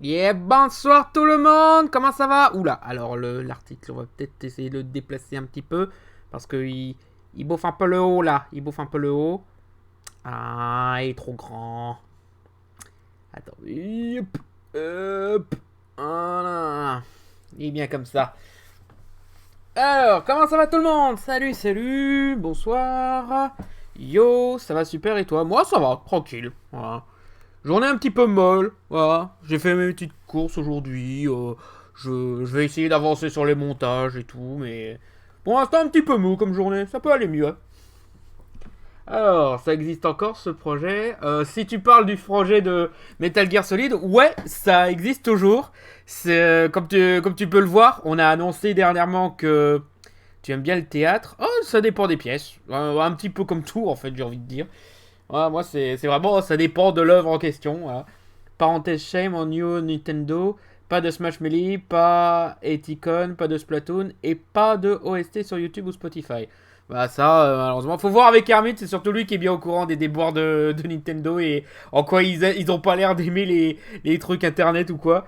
Yeah, bonsoir tout le monde, comment ça va? Oula, alors l'article, on va peut-être essayer de le déplacer un petit peu, parce que il bouffe un peu le haut là, il bouffe un peu le haut. Ah, il est trop grand. Attends, hop, hop, voilà. Il est bien comme ça. Alors, comment ça va tout le monde? Salut, salut, bonsoir. Yo, ça va super et toi? Moi ça va, tranquille, voilà. Journée un petit peu molle, voilà. J'ai fait mes petites courses aujourd'hui. Je vais essayer d'avancer sur les montages et tout, mais pour l'instant un petit peu mou comme journée. Ça peut aller mieux, hein. Alors, ça existe encore ce projet. Si tu parles du projet de Metal Gear Solid, ouais, ça existe toujours. C'est comme tu peux le voir, on a annoncé dernièrement que tu aimes bien le théâtre. Oh, ça dépend des pièces. Un petit peu comme tout en fait, j'ai envie de dire. Voilà, moi, c'est vraiment, ça dépend de l'œuvre en question. Voilà. Parenthèse shame on you Nintendo. Pas de Smash Melee, pas Eticon, pas de Splatoon et pas de OST sur YouTube ou Spotify. Bah ça, malheureusement, faut voir avec Hermit, c'est surtout lui qui est bien au courant des déboires de Nintendo et en quoi ils ont pas l'air d'aimer les trucs internet ou quoi.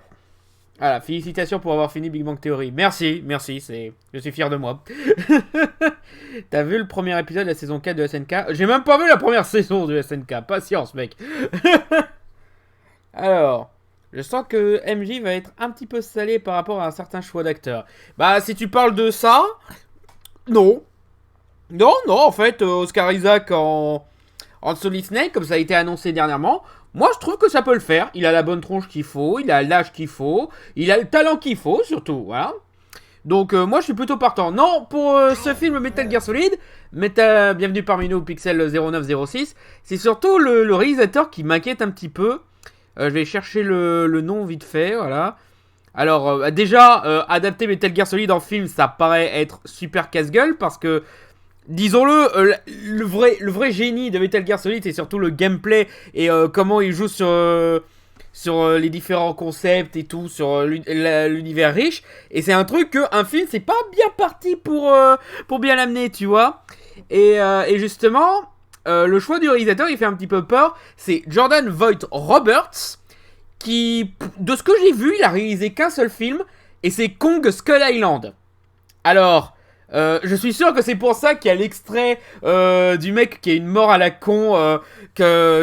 Voilà, félicitations pour avoir fini Big Bang Theory. Merci, merci, je suis fier de moi. T'as vu le premier épisode de la saison 4 de SNK? J'ai même pas vu la première saison de SNK. Patience, mec. Alors, je sens que MJ va être un petit peu salé par rapport à un certain choix d'acteur. Bah, si tu parles de ça, non. Non, non, en fait, Oscar Isaac en Solid Snake, comme ça a été annoncé dernièrement, moi je trouve que ça peut le faire. Il a la bonne tronche qu'il faut, il a l'âge qu'il faut, il a le talent qu'il faut, surtout, voilà. Donc moi je suis plutôt partant. Non, pour ce film Metal Gear Solid, bienvenue parmi nous Pixel 0906, c'est surtout le réalisateur qui m'inquiète un petit peu. Je vais chercher le nom vite fait, voilà. Alors déjà, adapter Metal Gear Solid en film, ça paraît être super casse-gueule parce que disons-le, le vrai génie de Metal Gear Solid, c'est surtout le gameplay et comment il joue sur les différents concepts et tout, sur l'univers riche. Et c'est un truc qu'un film, c'est pas bien parti pour bien l'amener, tu vois. Et justement, le choix du réalisateur, il fait un petit peu peur. C'est Jordan Vogt Roberts, qui, de ce que j'ai vu, il a réalisé qu'un seul film, et c'est Kong Skull Island. Alors... je suis sûr que c'est pour ça qu'il y a l'extrait du mec qui a une mort à la con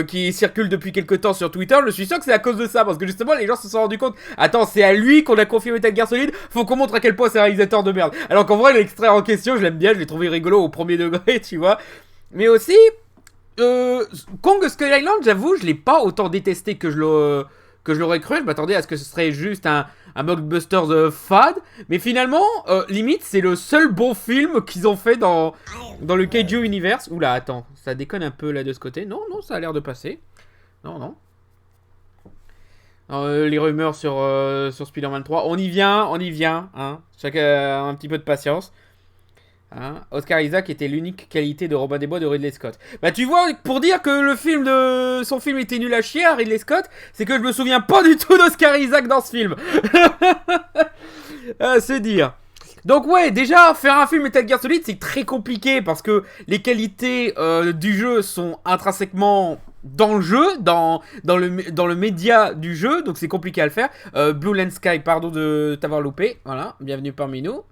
qui circule depuis quelque temps sur Twitter. Je suis sûr que c'est à cause de ça, parce que justement les gens se sont rendus compte, attends, c'est à lui qu'on a confié Metal Gear Solid, faut qu'on montre à quel point c'est un réalisateur de merde. Alors qu'en vrai l'extrait en question je l'aime bien, je l'ai trouvé rigolo au premier degré, tu vois. Mais aussi Kong Skull Island, j'avoue, je l'ai pas autant détesté que je l'aurais cru. Je m'attendais à ce que ce serait juste un blockbuster fade. Mais finalement, limite, c'est le seul bon film qu'ils ont fait dans le Kaiju Universe. Oula, attends, ça déconne un peu là de ce côté. Non, non, ça a l'air de passer. Non, non. Les rumeurs sur Spider-Man 3. On y vient. Hein. Chacun un petit peu de patience. Hein, Oscar Isaac était l'unique qualité de Robin des Bois de Ridley Scott. Bah tu vois, pour dire que son film était nul à chier à Ridley Scott, c'est que je me souviens pas du tout d'Oscar Isaac dans ce film. C'est dire. Donc ouais, déjà, faire un film Metal Gear Solid, c'est très compliqué parce que les qualités du jeu sont intrinsèquement dans le jeu, dans le média du jeu, donc c'est compliqué à le faire. Blue Land Sky, pardon de t'avoir loupé, voilà, bienvenue parmi nous.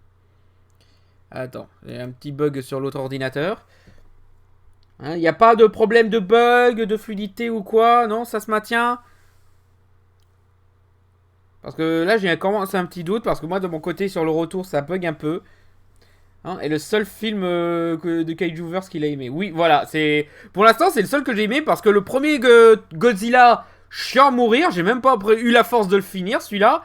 Attends, il y a un petit bug sur l'autre ordinateur. Il n'y a pas de problème de bug, de fluidité ou quoi? Non, ça se maintient? Parce que là, j'ai commencé un petit doute. Parce que moi, de mon côté, sur le retour, ça bug un peu. Et le seul film de Kaijuverse qu'il a aimé. Oui, voilà. Pour l'instant, c'est le seul que j'ai aimé. Parce que le premier Godzilla, chiant à mourir. J'ai même pas eu la force de le finir, celui-là.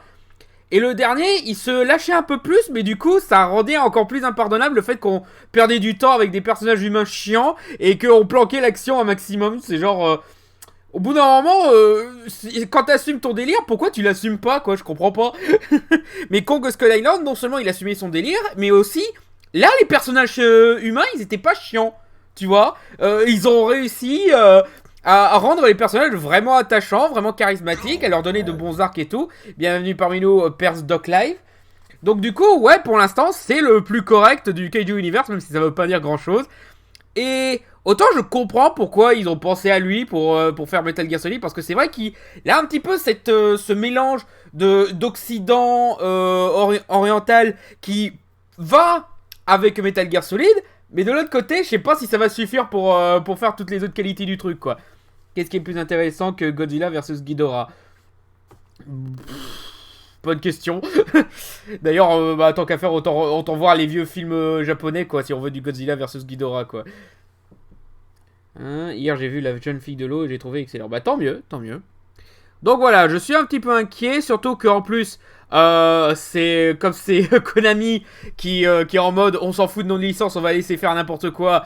Et le dernier, il se lâchait un peu plus, mais du coup, ça rendait encore plus impardonnable le fait qu'on perdait du temps avec des personnages humains chiants et qu'on planquait l'action un maximum. C'est genre... au bout d'un moment, quand t'assumes ton délire, pourquoi tu l'assumes pas, quoi? Je comprends pas. Mais Kong Skull Island, non seulement il assumait son délire, mais aussi, là, les personnages humains, ils étaient pas chiants, tu vois. Ils ont réussi... à rendre les personnages vraiment attachants, vraiment charismatiques, à leur donner de bons arcs et tout. Bienvenue parmi nous, Perse Doc Live. Donc du coup, ouais, pour l'instant, c'est le plus correct du Kaiju Universe, même si ça veut pas dire grand chose. Et autant je comprends pourquoi ils ont pensé à lui pour faire Metal Gear Solid, parce que c'est vrai qu'il a un petit peu ce mélange d'Occident oriental qui va avec Metal Gear Solid, mais de l'autre côté, je sais pas si ça va suffire pour faire toutes les autres qualités du truc, quoi. Qu'est-ce qui est plus intéressant que Godzilla versus Ghidorah? Bonne question. D'ailleurs, tant qu'à faire, autant voir les vieux films japonais, quoi, si on veut du Godzilla versus Ghidorah, quoi. Hein, hier, j'ai vu La jeune fille de l'eau et j'ai trouvé excellent. Bah, tant mieux, tant mieux. Donc voilà, je suis un petit peu inquiet, surtout qu'en plus, c'est comme c'est Konami qui est en mode on s'en fout de nos licences, on va laisser faire n'importe quoi.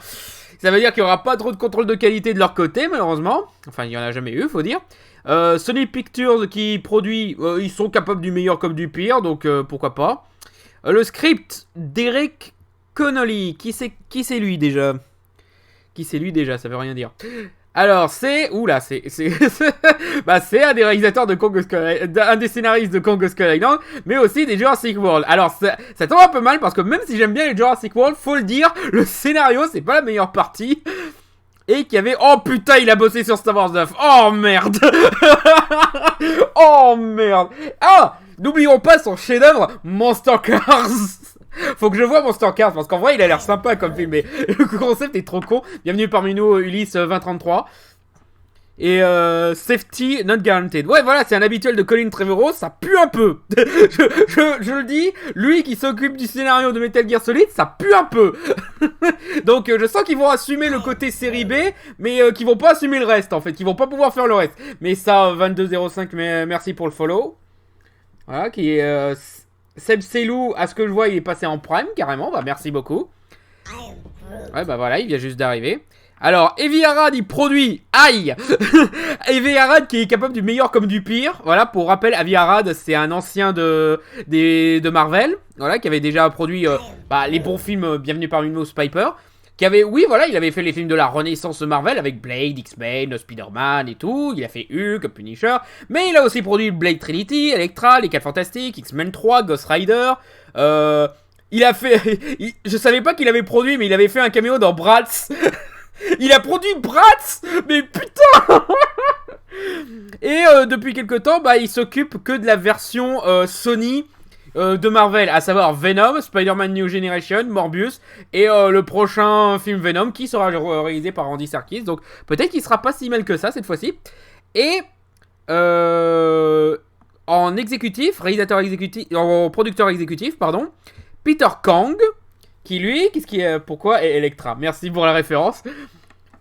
Ça veut dire qu'il n'y aura pas trop de contrôle de qualité de leur côté, malheureusement. Enfin, il n'y en a jamais eu, faut dire. Sony Pictures qui produit, ils sont capables du meilleur comme du pire, donc pourquoi pas. Le script d'Eric Connolly, qui c'est lui déjà? Qui c'est lui déjà? Ça veut rien dire. Alors, c'est... Oula, bah, c'est un des réalisateurs de Kong Skull Island, un des scénaristes de Kong Skull Island, mais aussi des Jurassic World. Alors, ça tombe un peu mal, parce que même si j'aime bien les Jurassic World, faut le dire, le scénario, c'est pas la meilleure partie. Et qu'il y avait... Oh putain, il a bossé sur Star Wars 9. Oh merde. Oh merde. Ah, n'oublions pas son chef-d'œuvre, Monster Cars. Faut que je vois Monster Cars, parce qu'en vrai, il a l'air sympa comme film, mais le concept est trop con. Bienvenue parmi nous, Ulysse 2033. Et Safety Not Guaranteed. Ouais, voilà, c'est un habituel de Colin Trevorrow, ça pue un peu. je le dis, lui qui s'occupe du scénario de Metal Gear Solid, ça pue un peu. Donc je sens qu'ils vont assumer le côté série B, mais qu'ils vont pas assumer le reste, en fait. Qu'ils vont pas pouvoir faire le reste. Mais ça, 2205, merci pour le follow. Voilà, qui est... Seb Selou, à ce que je vois, il est passé en prime, carrément. Bah, merci beaucoup. Ouais, bah voilà, il vient juste d'arriver. Alors, Evi Arad, il produit... Aïe. Evi Arad qui est capable du meilleur comme du pire. Voilà, pour rappel, Evi Arad, c'est un ancien de Marvel. Voilà, qui avait déjà produit les bons films Bienvenue parmi nous, Spiper. Qui avait, oui, voilà, il avait fait les films de la Renaissance Marvel avec Blade, X-Men, Spider-Man et tout. Il a fait Hulk, Punisher. Mais il a aussi produit Blade Trinity, Elektra, Les 4 Fantastiques, X-Men 3, Ghost Rider. Il a fait... je savais pas qu'il avait produit, mais il avait fait un caméo dans Bratz. Il a produit Bratz. Mais putain. Et depuis quelque temps, bah, il s'occupe que de la version Sony... de Marvel, à savoir Venom, Spider-Man New Generation, Morbius et le prochain film Venom qui sera réalisé par Andy Serkis. Donc peut-être qu'il sera pas si mal que ça cette fois-ci. Et en exécutif, réalisateur exécutif, en producteur exécutif, pardon, Peter Kang, qui lui, pourquoi est Elektra. Merci pour la référence.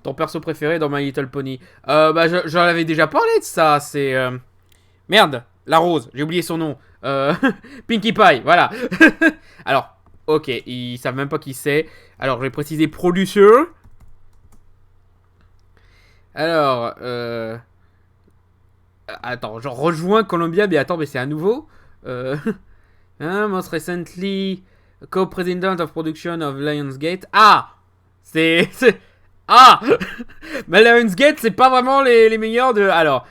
Ton perso préféré dans My Little Pony. Bah j'en avais déjà parlé de ça. C'est merde, la rose. J'ai oublié son nom. Pinkie Pie, voilà. Alors, ok, ils savent même pas qui c'est. Alors, je vais préciser producer. Alors, attends, je rejoins Columbia, mais attends, mais c'est à nouveau. Most recently, co-president of production of Lionsgate. Ah, ah. Mais Lionsgate, c'est pas vraiment les meilleurs de. Alors.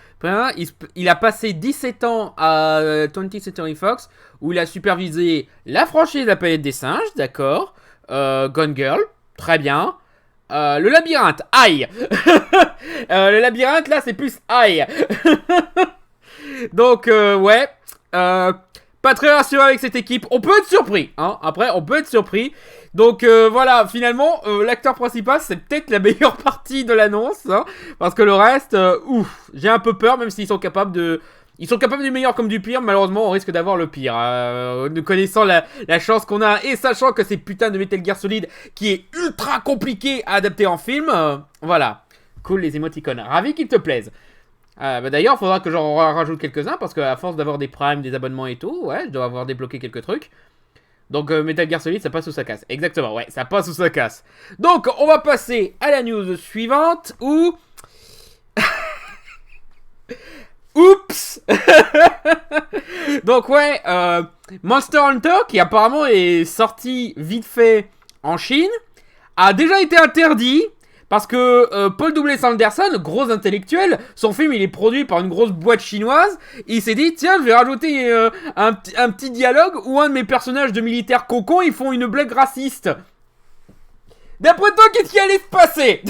Il a passé 17 ans à 20th Century Fox, où il a supervisé la franchise de La Planète des Singes, d'accord, Gone Girl, très bien, le Labyrinthe, aïe. Le Labyrinthe, là, c'est plus aïe. Donc, ouais, pas très rassuré avec cette équipe. On peut être surpris, hein, après, on peut être surpris. Donc voilà, finalement, l'acteur principal, c'est peut-être la meilleure partie de l'annonce, hein, parce que le reste, ouf, j'ai un peu peur, même s'ils sont capables de... Ils sont capables du meilleur comme du pire, malheureusement, on risque d'avoir le pire. Nous connaissant la chance qu'on a, et sachant que c'est putain de Metal Gear Solid, qui est ultra compliqué à adapter en film, voilà. Cool, les émoticônes. Ravi qu'ils te plaisent. D'ailleurs, il faudra que j'en rajoute quelques-uns, parce qu'à force d'avoir des primes, des abonnements et tout, ouais, je dois avoir débloqué quelques trucs. Donc Metal Gear Solid, ça passe ou ça casse. Exactement, ouais, ça passe ou ça casse. Donc, on va passer à la news suivante, où... Oups. Donc ouais, Monster Hunter, qui apparemment est sorti vite fait en Chine, a déjà été interdit... Parce que Paul W. Sanderson, gros intellectuel, son film il est produit par une grosse boîte chinoise. Il s'est dit, tiens, je vais rajouter un petit dialogue où un de mes personnages de militaires cocons, ils font une blague raciste. D'après toi, qu'est-ce qui allait se passer?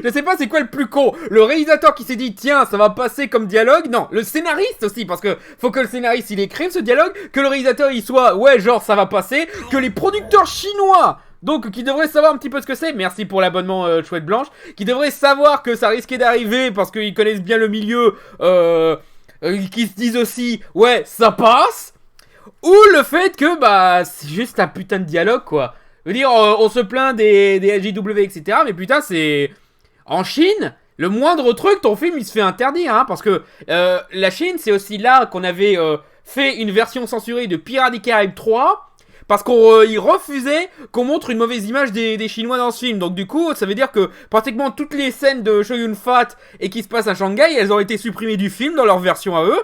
Je sais pas c'est quoi le plus con. Le réalisateur qui s'est dit tiens ça va passer comme dialogue. Non, le scénariste aussi parce que faut que le scénariste il écrive ce dialogue. Que le réalisateur il soit ouais genre ça va passer. Que les producteurs chinois donc qui devraient savoir un petit peu ce que c'est. Merci pour l'abonnement Chouette Blanche. Qui devraient savoir que ça risquait d'arriver parce qu'ils connaissent bien le milieu. Qui se disent aussi ouais ça passe. Ou le fait que bah c'est juste un putain de dialogue quoi. Je veux dire, on se plaint des LGW, etc. Mais putain, c'est... En Chine, le moindre truc, ton film, il se fait interdire. Hein, parce que la Chine, c'est aussi là qu'on avait fait une version censurée de Pirates des Caraïbes 3. Parce qu'ils refusaient qu'on montre une mauvaise image des Chinois dans ce film. Donc du coup, ça veut dire que pratiquement toutes les scènes de Chow Yun-fat et qui se passent à Shanghai, elles ont été supprimées du film dans leur version à eux.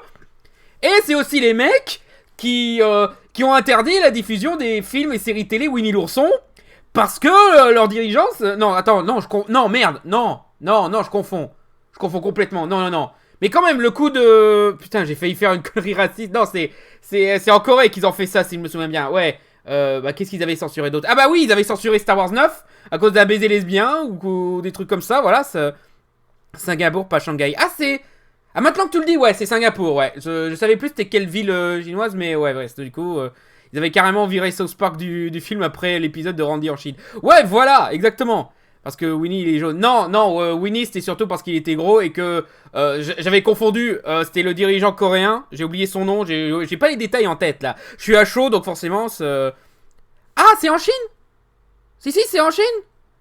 Et c'est aussi les mecs qui ont interdit la diffusion des films et séries télé Winnie l'ourson parce que leur dirigeance... Non, attends, non, non, merde, non, je confonds. Je confonds complètement, non. Mais quand même, le coup de... Putain, j'ai failli faire une connerie raciste. Non, c'est en Corée qu'ils ont fait ça, si je me souviens bien. Ouais, bah qu'est-ce qu'ils avaient censuré d'autre? Ah bah oui, ils avaient censuré Star Wars 9 à cause d'un baiser lesbien ou des trucs comme ça, voilà. Singapour, pas Shanghai. Ah, c'est... Ah, maintenant que tu le dis, ouais, c'est Singapour, ouais. Je savais plus c'était quelle ville chinoise, mais ouais, du coup, ils avaient carrément viré South Park du film après l'épisode de Randy en Chine. Ouais, voilà, exactement. Parce que Winnie, il est jaune. Non, Winnie, c'était surtout parce qu'il était gros et que j'avais confondu. C'était le dirigeant coréen. J'ai oublié son nom, j'ai pas les détails en tête, là. Je suis à chaud, donc forcément, Ah, c'est en Chine? Si, c'est en Chine.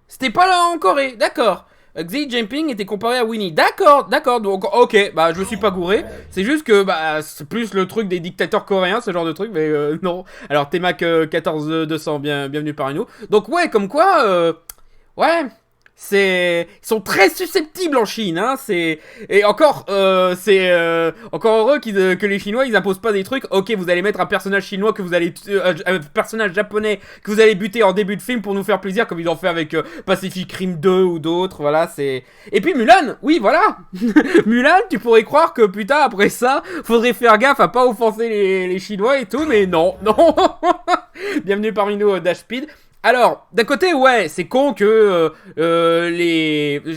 C'était pas là en Corée, d'accord. Xi Jinping était comparé à Winnie. D'accord, donc ok, bah je me suis pas gouré. C'est juste que bah c'est plus le truc des dictateurs coréens, ce genre de truc, mais non. Alors Temac 14200, bienvenue parmi nous. Donc ouais, comme quoi, ouais, ils sont très susceptibles en Chine, hein. Et encore, encore heureux que les Chinois ils imposent pas des trucs. Ok, vous allez mettre un personnage chinois que vous allez, un personnage japonais que vous allez buter en début de film pour nous faire plaisir, comme ils ont fait avec Pacific Rim 2 ou d'autres. Voilà, c'est. Et puis Mulan, oui, voilà. Mulan, tu pourrais croire que putain après ça, faudrait faire gaffe à pas offenser les Chinois et tout, mais non. Bienvenue parmi nous, Dash Speed. Alors, d'un côté, ouais, c'est con que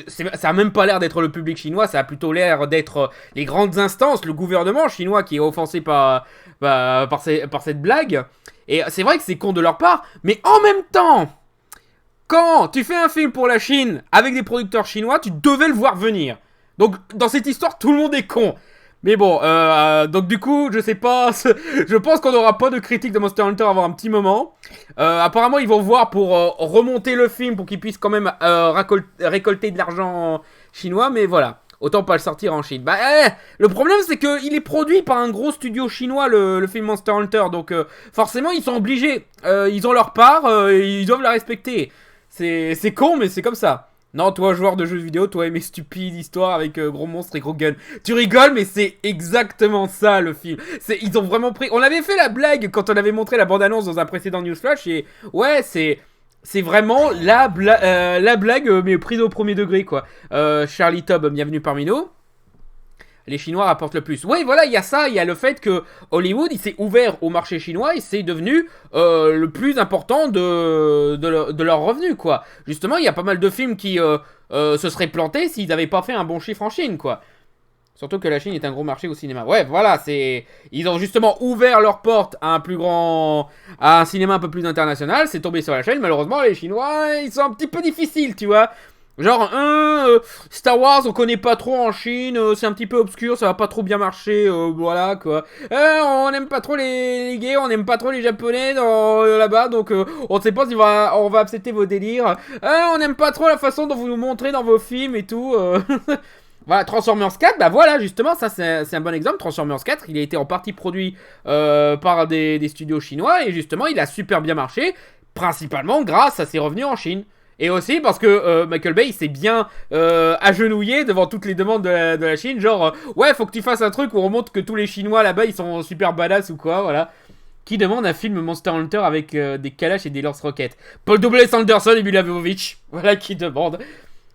ça a même pas l'air d'être le public chinois, ça a plutôt l'air d'être les grandes instances, le gouvernement chinois qui est offensé par cette blague. Et c'est vrai que c'est con de leur part, mais en même temps, quand tu fais un film pour la Chine avec des producteurs chinois, tu devais le voir venir. Donc, dans cette histoire, tout le monde est con. Mais bon, donc du coup, je sais pas, je pense qu'on n'aura pas de critique de Monster Hunter avant un petit moment. Apparemment, ils vont voir pour remonter le film pour qu'ils puissent quand même récolter de l'argent chinois, mais voilà, autant pas le sortir en Chine. Bah, le problème, c'est qu'il est produit par un gros studio chinois, le film Monster Hunter, donc forcément, ils sont obligés, ils ont leur part, ils doivent la respecter. C'est con, mais c'est comme ça. Non, toi, joueur de jeux vidéo, toi, aimé stupide histoire avec gros monstres et gros guns. Tu rigoles, mais c'est exactement ça, le film. Ils ont vraiment pris... On avait fait la blague quand on avait montré la bande-annonce dans un précédent Newsflash, et ouais, c'est vraiment la blague, mais prise au premier degré, quoi. Charlie Tob, bienvenue parmi nous. Les Chinois rapportent le plus. Oui, voilà, il y a ça, il y a le fait que Hollywood, il s'est ouvert au marché chinois et c'est devenu le plus important de leurs revenus, quoi. Justement, il y a pas mal de films qui se seraient plantés s'ils n'avaient pas fait un bon chiffre en Chine, quoi. Surtout que la Chine est un gros marché au cinéma. Ouais, voilà, ils ont justement ouvert leurs portes à un cinéma un peu plus international. C'est tombé sur la chaîne. Malheureusement, les Chinois, ils sont un petit peu difficiles, tu vois. Genre, Star Wars, on connaît pas trop en Chine, c'est un petit peu obscur, ça va pas trop bien marcher, voilà quoi. On aime pas trop les gays, on aime pas trop les japonais là-bas, donc on sait pas si on va accepter vos délires. On aime pas trop la façon dont vous nous montrez dans vos films et tout. Voilà, Transformers 4, bah voilà, justement, ça c'est un bon exemple. Transformers 4, il a été en partie produit par des studios chinois, et justement, il a super bien marché, principalement grâce à ses revenus en Chine. Et aussi parce que Michael Bay s'est bien agenouillé devant toutes les demandes de la Chine. Genre, ouais, faut que tu fasses un truc où on montre que tous les Chinois là-bas ils sont super badass ou quoi, voilà. Qui demande un film Monster Hunter avec des Kalash et des lance-roquettes? Paul W. Sanderson et Mila Jovovich, voilà qui demande.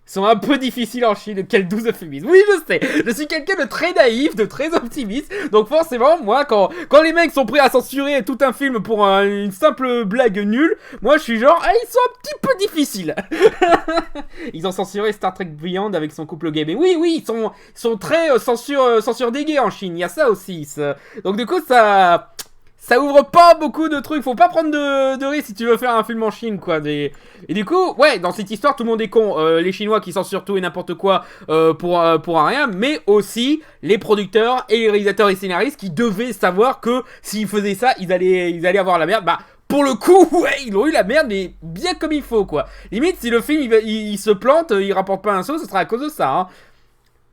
sont un peu difficiles en Chine. Quel doux euphémisme. Oui, je sais. Je suis quelqu'un de très naïf, de très optimiste. Donc forcément, moi, quand les mecs sont prêts à censurer tout un film pour une simple blague nulle, moi, je suis genre, ah, ils sont un petit peu difficiles. Ils ont censuré Star Trek Beyond avec son couple gay. Mais oui, ils sont très censure des gays en Chine. Il y a ça aussi. Donc du coup, ça ouvre pas beaucoup de trucs. Faut pas prendre de risques si tu veux faire un film en Chine, quoi. Et du coup, ouais, dans cette histoire, tout le monde est con. Les Chinois qui censurent tout et n'importe quoi pour un rien, mais aussi les producteurs et les réalisateurs et scénaristes qui devaient savoir que s'ils faisaient ça, ils allaient avoir la merde. Bah, pour le coup, ouais, ils ont eu la merde, mais bien comme il faut, quoi. Limite, si le film il se plante, il rapporte pas un saut, ce sera à cause de ça, hein.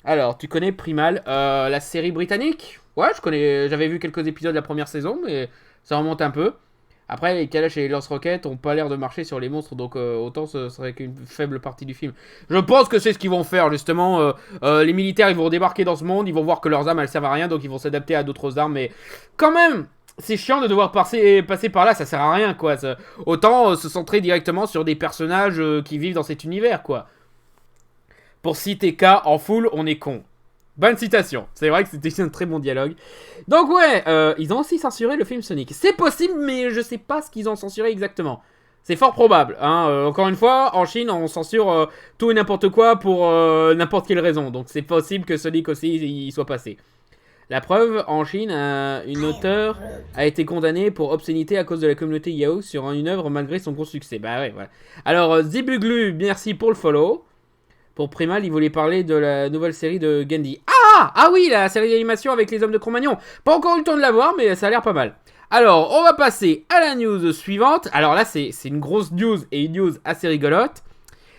Alors, tu connais Primal, la série britannique? Ouais, j'avais vu quelques épisodes de la première saison, mais ça remonte un peu. Après, les Kalash et les lance-roquettes ont pas l'air de marcher sur les monstres, donc autant ce serait qu'une faible partie du film. Je pense que c'est ce qu'ils vont faire, justement. Les militaires, ils vont débarquer dans ce monde, ils vont voir que leurs armes, elles servent à rien, donc ils vont s'adapter à d'autres armes, mais quand même, c'est chiant de devoir passer par là, ça sert à rien, quoi. Autant se centrer directement sur des personnages qui vivent dans cet univers, quoi. Pour citer K en full, on est con. Bonne citation. C'est vrai que c'était un très bon dialogue. Donc ouais, ils ont aussi censuré le film Sonic. C'est possible, mais je sais pas ce qu'ils ont censuré exactement. C'est fort probable. Hein. Encore une fois, en Chine, on censure tout et n'importe quoi pour n'importe quelle raison. Donc c'est possible que Sonic aussi y soit passé. La preuve, en Chine, une auteure a été condamnée pour obscénité à cause de la communauté Yahoo sur une œuvre malgré son gros succès. Bah ouais, voilà. Alors, Zibuglu, merci pour le follow. Pour Primal, il voulait parler de la nouvelle série de Gandhi. Ah oui, la série d'animation avec les hommes de Cro-Magnon. Pas encore eu le temps de la voir, mais ça a l'air pas mal. Alors, on va passer à la news suivante. Alors là, c'est une grosse news et une news assez rigolote.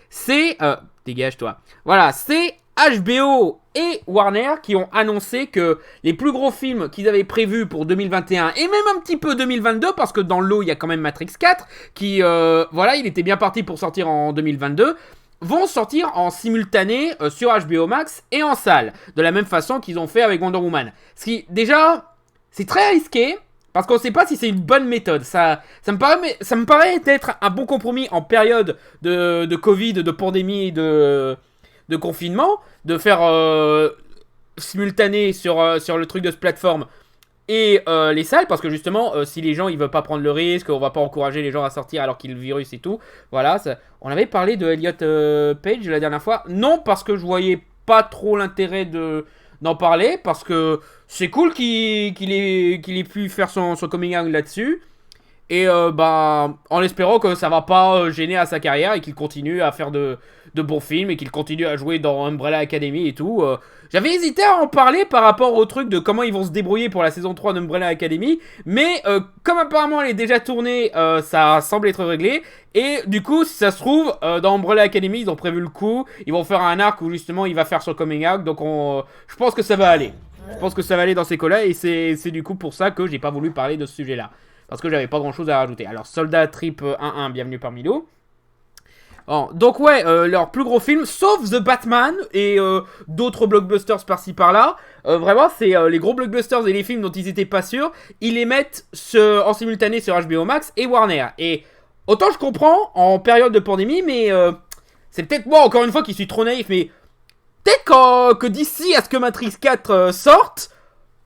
C'est... dégage-toi. Voilà, c'est HBO et Warner qui ont annoncé que les plus gros films qu'ils avaient prévus pour 2021 et même un petit peu 2022, parce que dans le lot, il y a quand même Matrix 4, qui, voilà, il était bien parti pour sortir en 2022, vont sortir en simultané sur HBO Max et en salle, de la même façon qu'ils ont fait avec Wonder Woman. Ce qui, déjà, c'est très risqué, parce qu'on ne sait pas si c'est une bonne méthode. Ça me paraît être un bon compromis en période de Covid, de pandémie, de confinement, de faire simultané sur le truc de cette plateforme et les salles, parce que justement, si les gens ils veulent pas prendre le risque, on va pas encourager les gens à sortir alors qu'il y a le virus et tout. Voilà, on avait parlé de Elliot Page la dernière fois. Non, parce que je voyais pas trop l'intérêt d'en parler, parce que c'est cool qu'il ait pu faire son coming out là-dessus. Et en espérant que ça va pas gêner à sa carrière et qu'il continue à faire de bons films et qu'il continue à jouer dans Umbrella Academy et tout. J'avais hésité à en parler par rapport au truc de comment ils vont se débrouiller pour la saison 3 d'Umbrella Academy. Mais comme apparemment elle est déjà tournée, ça semble être réglé. Et du coup, si ça se trouve, dans Umbrella Academy, ils ont prévu le coup. Ils vont faire un arc où justement il va faire son coming out. Donc je pense que ça va aller. Je pense que ça va aller dans ces cas-là. Et c'est du coup pour ça que j'ai pas voulu parler de ce sujet-là. Parce que j'avais pas grand chose à rajouter. Alors, Soldat Trip 1-1, bienvenue parmi nous. Bon, donc ouais, leur plus gros film, sauf The Batman et d'autres blockbusters par-ci par-là. Vraiment, c'est les gros blockbusters et les films dont ils étaient pas sûrs. Ils les mettent en simultané sur HBO Max et Warner. Et autant je comprends en période de pandémie, mais c'est peut-être moi, encore une fois, qui suis trop naïf. Mais peut-être que d'ici à ce que Matrix 4 sorte...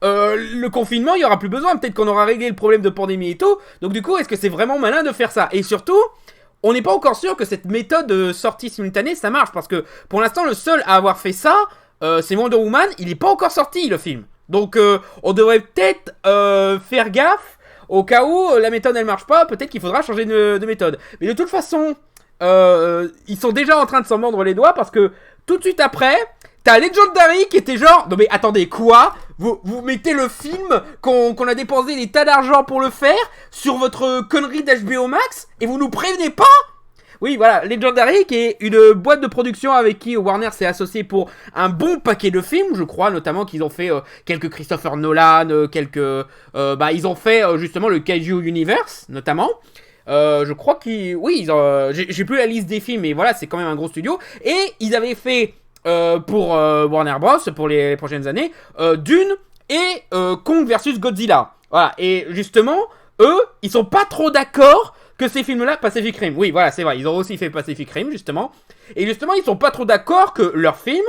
le confinement, il n'y aura plus besoin. Peut-être qu'on aura réglé le problème de pandémie et tout. Donc du coup, est-ce que c'est vraiment malin de faire ça? Et surtout, on n'est pas encore sûr que cette méthode de sortie simultanée, ça marche. Parce que pour l'instant, le seul à avoir fait ça, c'est Wonder Woman. Il n'est pas encore sorti, le film. Donc on devrait peut-être faire gaffe. Au cas où la méthode, elle marche pas, peut-être qu'il faudra changer de méthode. Mais de toute façon, ils sont déjà en train de s'en mordre les doigts. Parce que tout de suite après... T'as Legendary qui était genre... Non mais attendez, quoi? Vous mettez le film qu'on a dépensé des tas d'argent pour le faire sur votre connerie d'HBO Max et vous nous prévenez pas? Oui, voilà, Legendary qui est une boîte de production avec qui Warner s'est associé pour un bon paquet de films, je crois, notamment qu'ils ont fait quelques Christopher Nolan, ils ont fait justement le Kaiju Universe, notamment. Je crois qu'ils... Oui, j'ai plus la liste des films, mais voilà, c'est quand même un gros studio. Et ils avaient fait... pour Warner Bros. Pour les prochaines années, Dune et Kong versus Godzilla. Voilà, et justement, eux, ils sont pas trop d'accord que ces films-là, Pacific Rim. Oui, voilà, c'est vrai, ils ont aussi fait Pacific Rim, justement. Et justement, ils sont pas trop d'accord que leur film,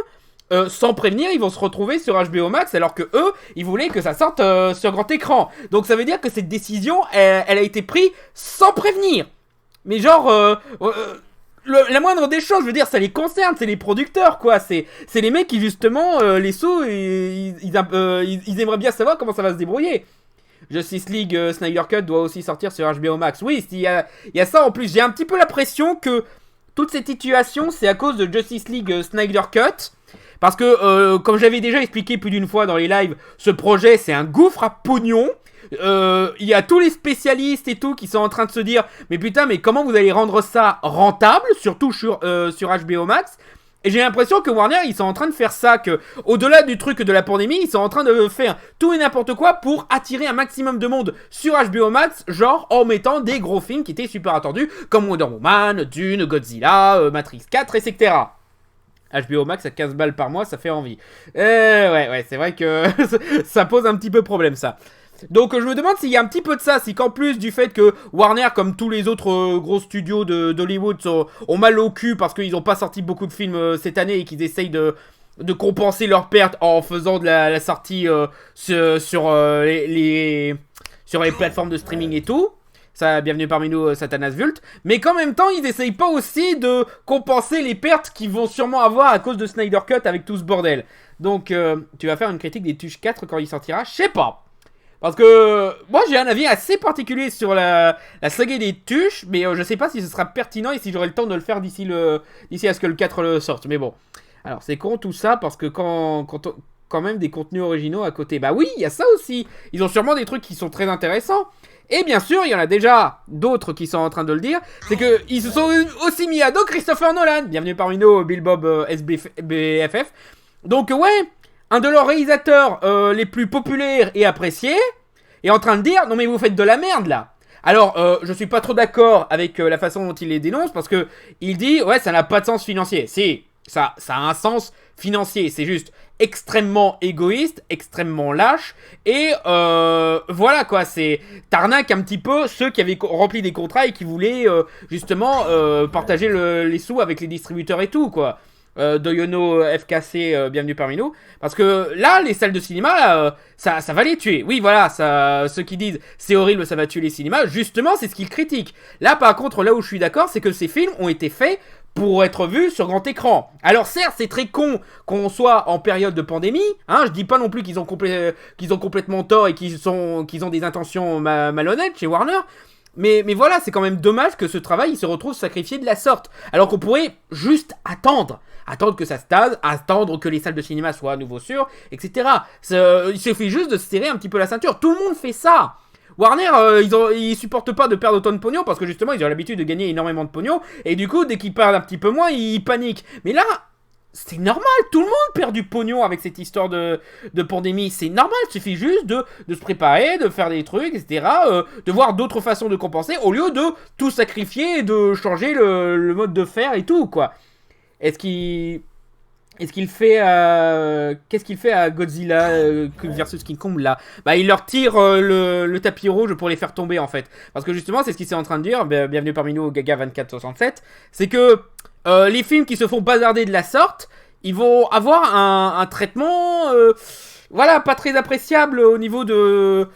sans prévenir, ils vont se retrouver sur HBO Max, alors que eux, ils voulaient que ça sorte sur grand écran. Donc ça veut dire que cette décision, elle a été prise sans prévenir. Mais genre, la moindre des choses, je veux dire, ça les concerne, c'est les producteurs, quoi. C'est les mecs qui, justement, les sous, ils aimeraient bien savoir comment ça va se débrouiller. Justice League Snyder Cut doit aussi sortir sur HBO Max. Oui, il y a ça en plus. J'ai un petit peu l'impression que toute cette situation, c'est à cause de Justice League Snyder Cut. Parce que, comme j'avais déjà expliqué plus d'une fois dans les lives, ce projet, c'est un gouffre à pognon. Il y a tous les spécialistes et tout qui sont en train de se dire mais putain, mais comment vous allez rendre ça rentable, surtout sur HBO Max. Et j'ai l'impression que Warner, ils sont en train de faire ça, que au-delà du truc de la pandémie, ils sont en train de faire tout et n'importe quoi pour attirer un maximum de monde sur HBO Max, genre en mettant des gros films qui étaient super attendus, comme Wonder Woman, Dune, Godzilla, Matrix 4, etc. HBO Max à 15 balles par mois, ça fait envie. Ouais, c'est vrai que ça pose un petit peu problème, ça. Donc je me demande s'il y a un petit peu de ça, si qu'en plus du fait que Warner, comme tous les autres gros studios d'Hollywood, ont mal au cul parce qu'ils n'ont pas sorti beaucoup de films cette année et qu'ils essayent de compenser leurs pertes en faisant de la sortie sur les plateformes de streaming et tout. Ça, bienvenue parmi nous, Satanas Vult. Mais qu'en même temps, ils essayent pas aussi de compenser les pertes qu'ils vont sûrement avoir à cause de Snyder Cut avec tout ce bordel. Donc, tu vas faire une critique des Tuches 4 quand il sortira? Je sais pas. Parce que moi, j'ai un avis assez particulier sur la saga des Tuches, mais je sais pas si ce sera pertinent et si j'aurai le temps de le faire d'ici à ce que le 4 le sorte. Mais bon. Alors, c'est con tout ça parce que quand même des contenus originaux à côté. Bah oui, il y a ça aussi. Ils ont sûrement des trucs qui sont très intéressants. Et bien sûr, il y en a déjà d'autres qui sont en train de le dire. C'est qu'ils se sont aussi mis à dos Christopher Nolan. Bienvenue parmi nous, Bill Bob SBFF. Donc ouais, un de leurs réalisateurs les plus populaires et appréciés est en train de dire non mais vous faites de la merde là. Alors je suis pas trop d'accord avec la façon dont il les dénonce parce que il dit ouais ça n'a pas de sens financier. Si, ça a un sens financier, c'est juste extrêmement égoïste, extrêmement lâche et voilà quoi, c'est t'arnaques un petit peu ceux qui avaient rempli des contrats et qui voulaient justement partager les sous avec les distributeurs et tout quoi. Doyono FKC, bienvenue parmi nous. Parce que là, les salles de cinéma, ça va les tuer. Oui, voilà, ceux qui disent c'est horrible, ça va tuer les cinémas, justement, c'est ce qu'ils critiquent. Là, par contre, là où je suis d'accord, c'est que ces films ont été faits pour être vus sur grand écran. Alors certes, c'est très con qu'on soit en période de pandémie, hein, je dis pas non plus qu'ils ont complètement tort et qu'ils ont des intentions malhonnêtes chez Warner, mais voilà, c'est quand même dommage que ce travail il se retrouve sacrifié de la sorte, alors qu'on pourrait juste attendre que ça se tase, attendre que les salles de cinéma soient à nouveau sûres, etc. Il suffit juste de se serrer un petit peu la ceinture, tout le monde fait ça. Warner, ils supportent pas de perdre autant de pognon parce que justement ils ont l'habitude de gagner énormément de pognon et du coup dès qu'ils perdent un petit peu moins ils paniquent. Mais là c'est normal, tout le monde perd du pognon avec cette histoire de pandémie, c'est normal, il suffit juste de se préparer, de faire des trucs, etc. De voir d'autres façons de compenser au lieu de tout sacrifier et de changer le mode de faire et tout quoi. Qu'est-ce qu'il fait à Godzilla versus King Kong là? Bah il leur tire le tapis rouge pour les faire tomber en fait. Parce que justement c'est ce qu'il est en train de dire, bienvenue parmi nous Gaga2467, c'est que les films qui se font bazarder de la sorte, ils vont avoir un traitement voilà pas très appréciable au niveau tout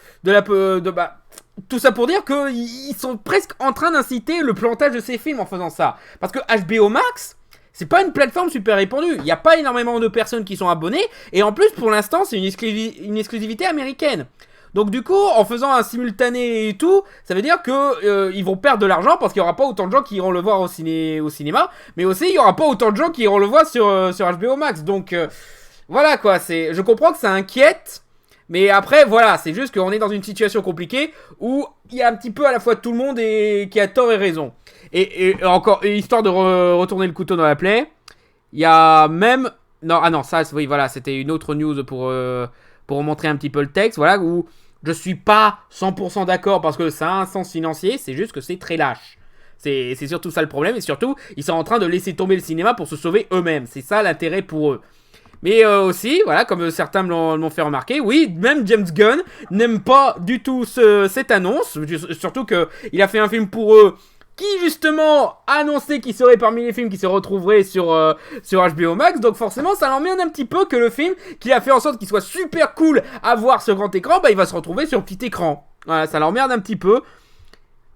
ça pour dire qu'ils sont presque en train d'inciter le plantage de ces films en faisant ça. Parce que HBO Max, c'est pas une plateforme super répandue. Il n'y a pas énormément de personnes qui sont abonnées. Et en plus, pour l'instant, c'est une exclusivité américaine. Donc du coup, en faisant un simultané et tout, ça veut dire que ils vont perdre de l'argent parce qu'il n'y aura pas autant de gens qui iront le voir au cinéma. Mais aussi, il n'y aura pas autant de gens qui iront le voir sur HBO Max. Donc voilà quoi. Je comprends que ça inquiète. Mais après, voilà, c'est juste qu'on est dans une situation compliquée où il y a un petit peu à la fois tout le monde qui a tort et raison. Et encore, histoire de retourner le couteau dans la plaie, il y a même... Non, ça, oui, voilà, c'était une autre news pour montrer un petit peu le texte, voilà, où je suis pas 100% d'accord parce que ça a un sens financier, c'est juste que c'est très lâche. C'est surtout ça le problème, et surtout, ils sont en train de laisser tomber le cinéma pour se sauver eux-mêmes. C'est ça l'intérêt pour eux. Mais aussi, voilà, comme certains m'ont fait remarquer, oui, même James Gunn n'aime pas du tout cette annonce, surtout qu'il a fait un film pour eux qui justement a annoncé qu'il serait parmi les films qui se retrouveraient sur HBO Max. Donc forcément, ça l'emmène un petit peu que le film, qui a fait en sorte qu'il soit super cool à voir sur grand écran, bah il va se retrouver sur petit écran. Voilà, ça l'emmerde un petit peu.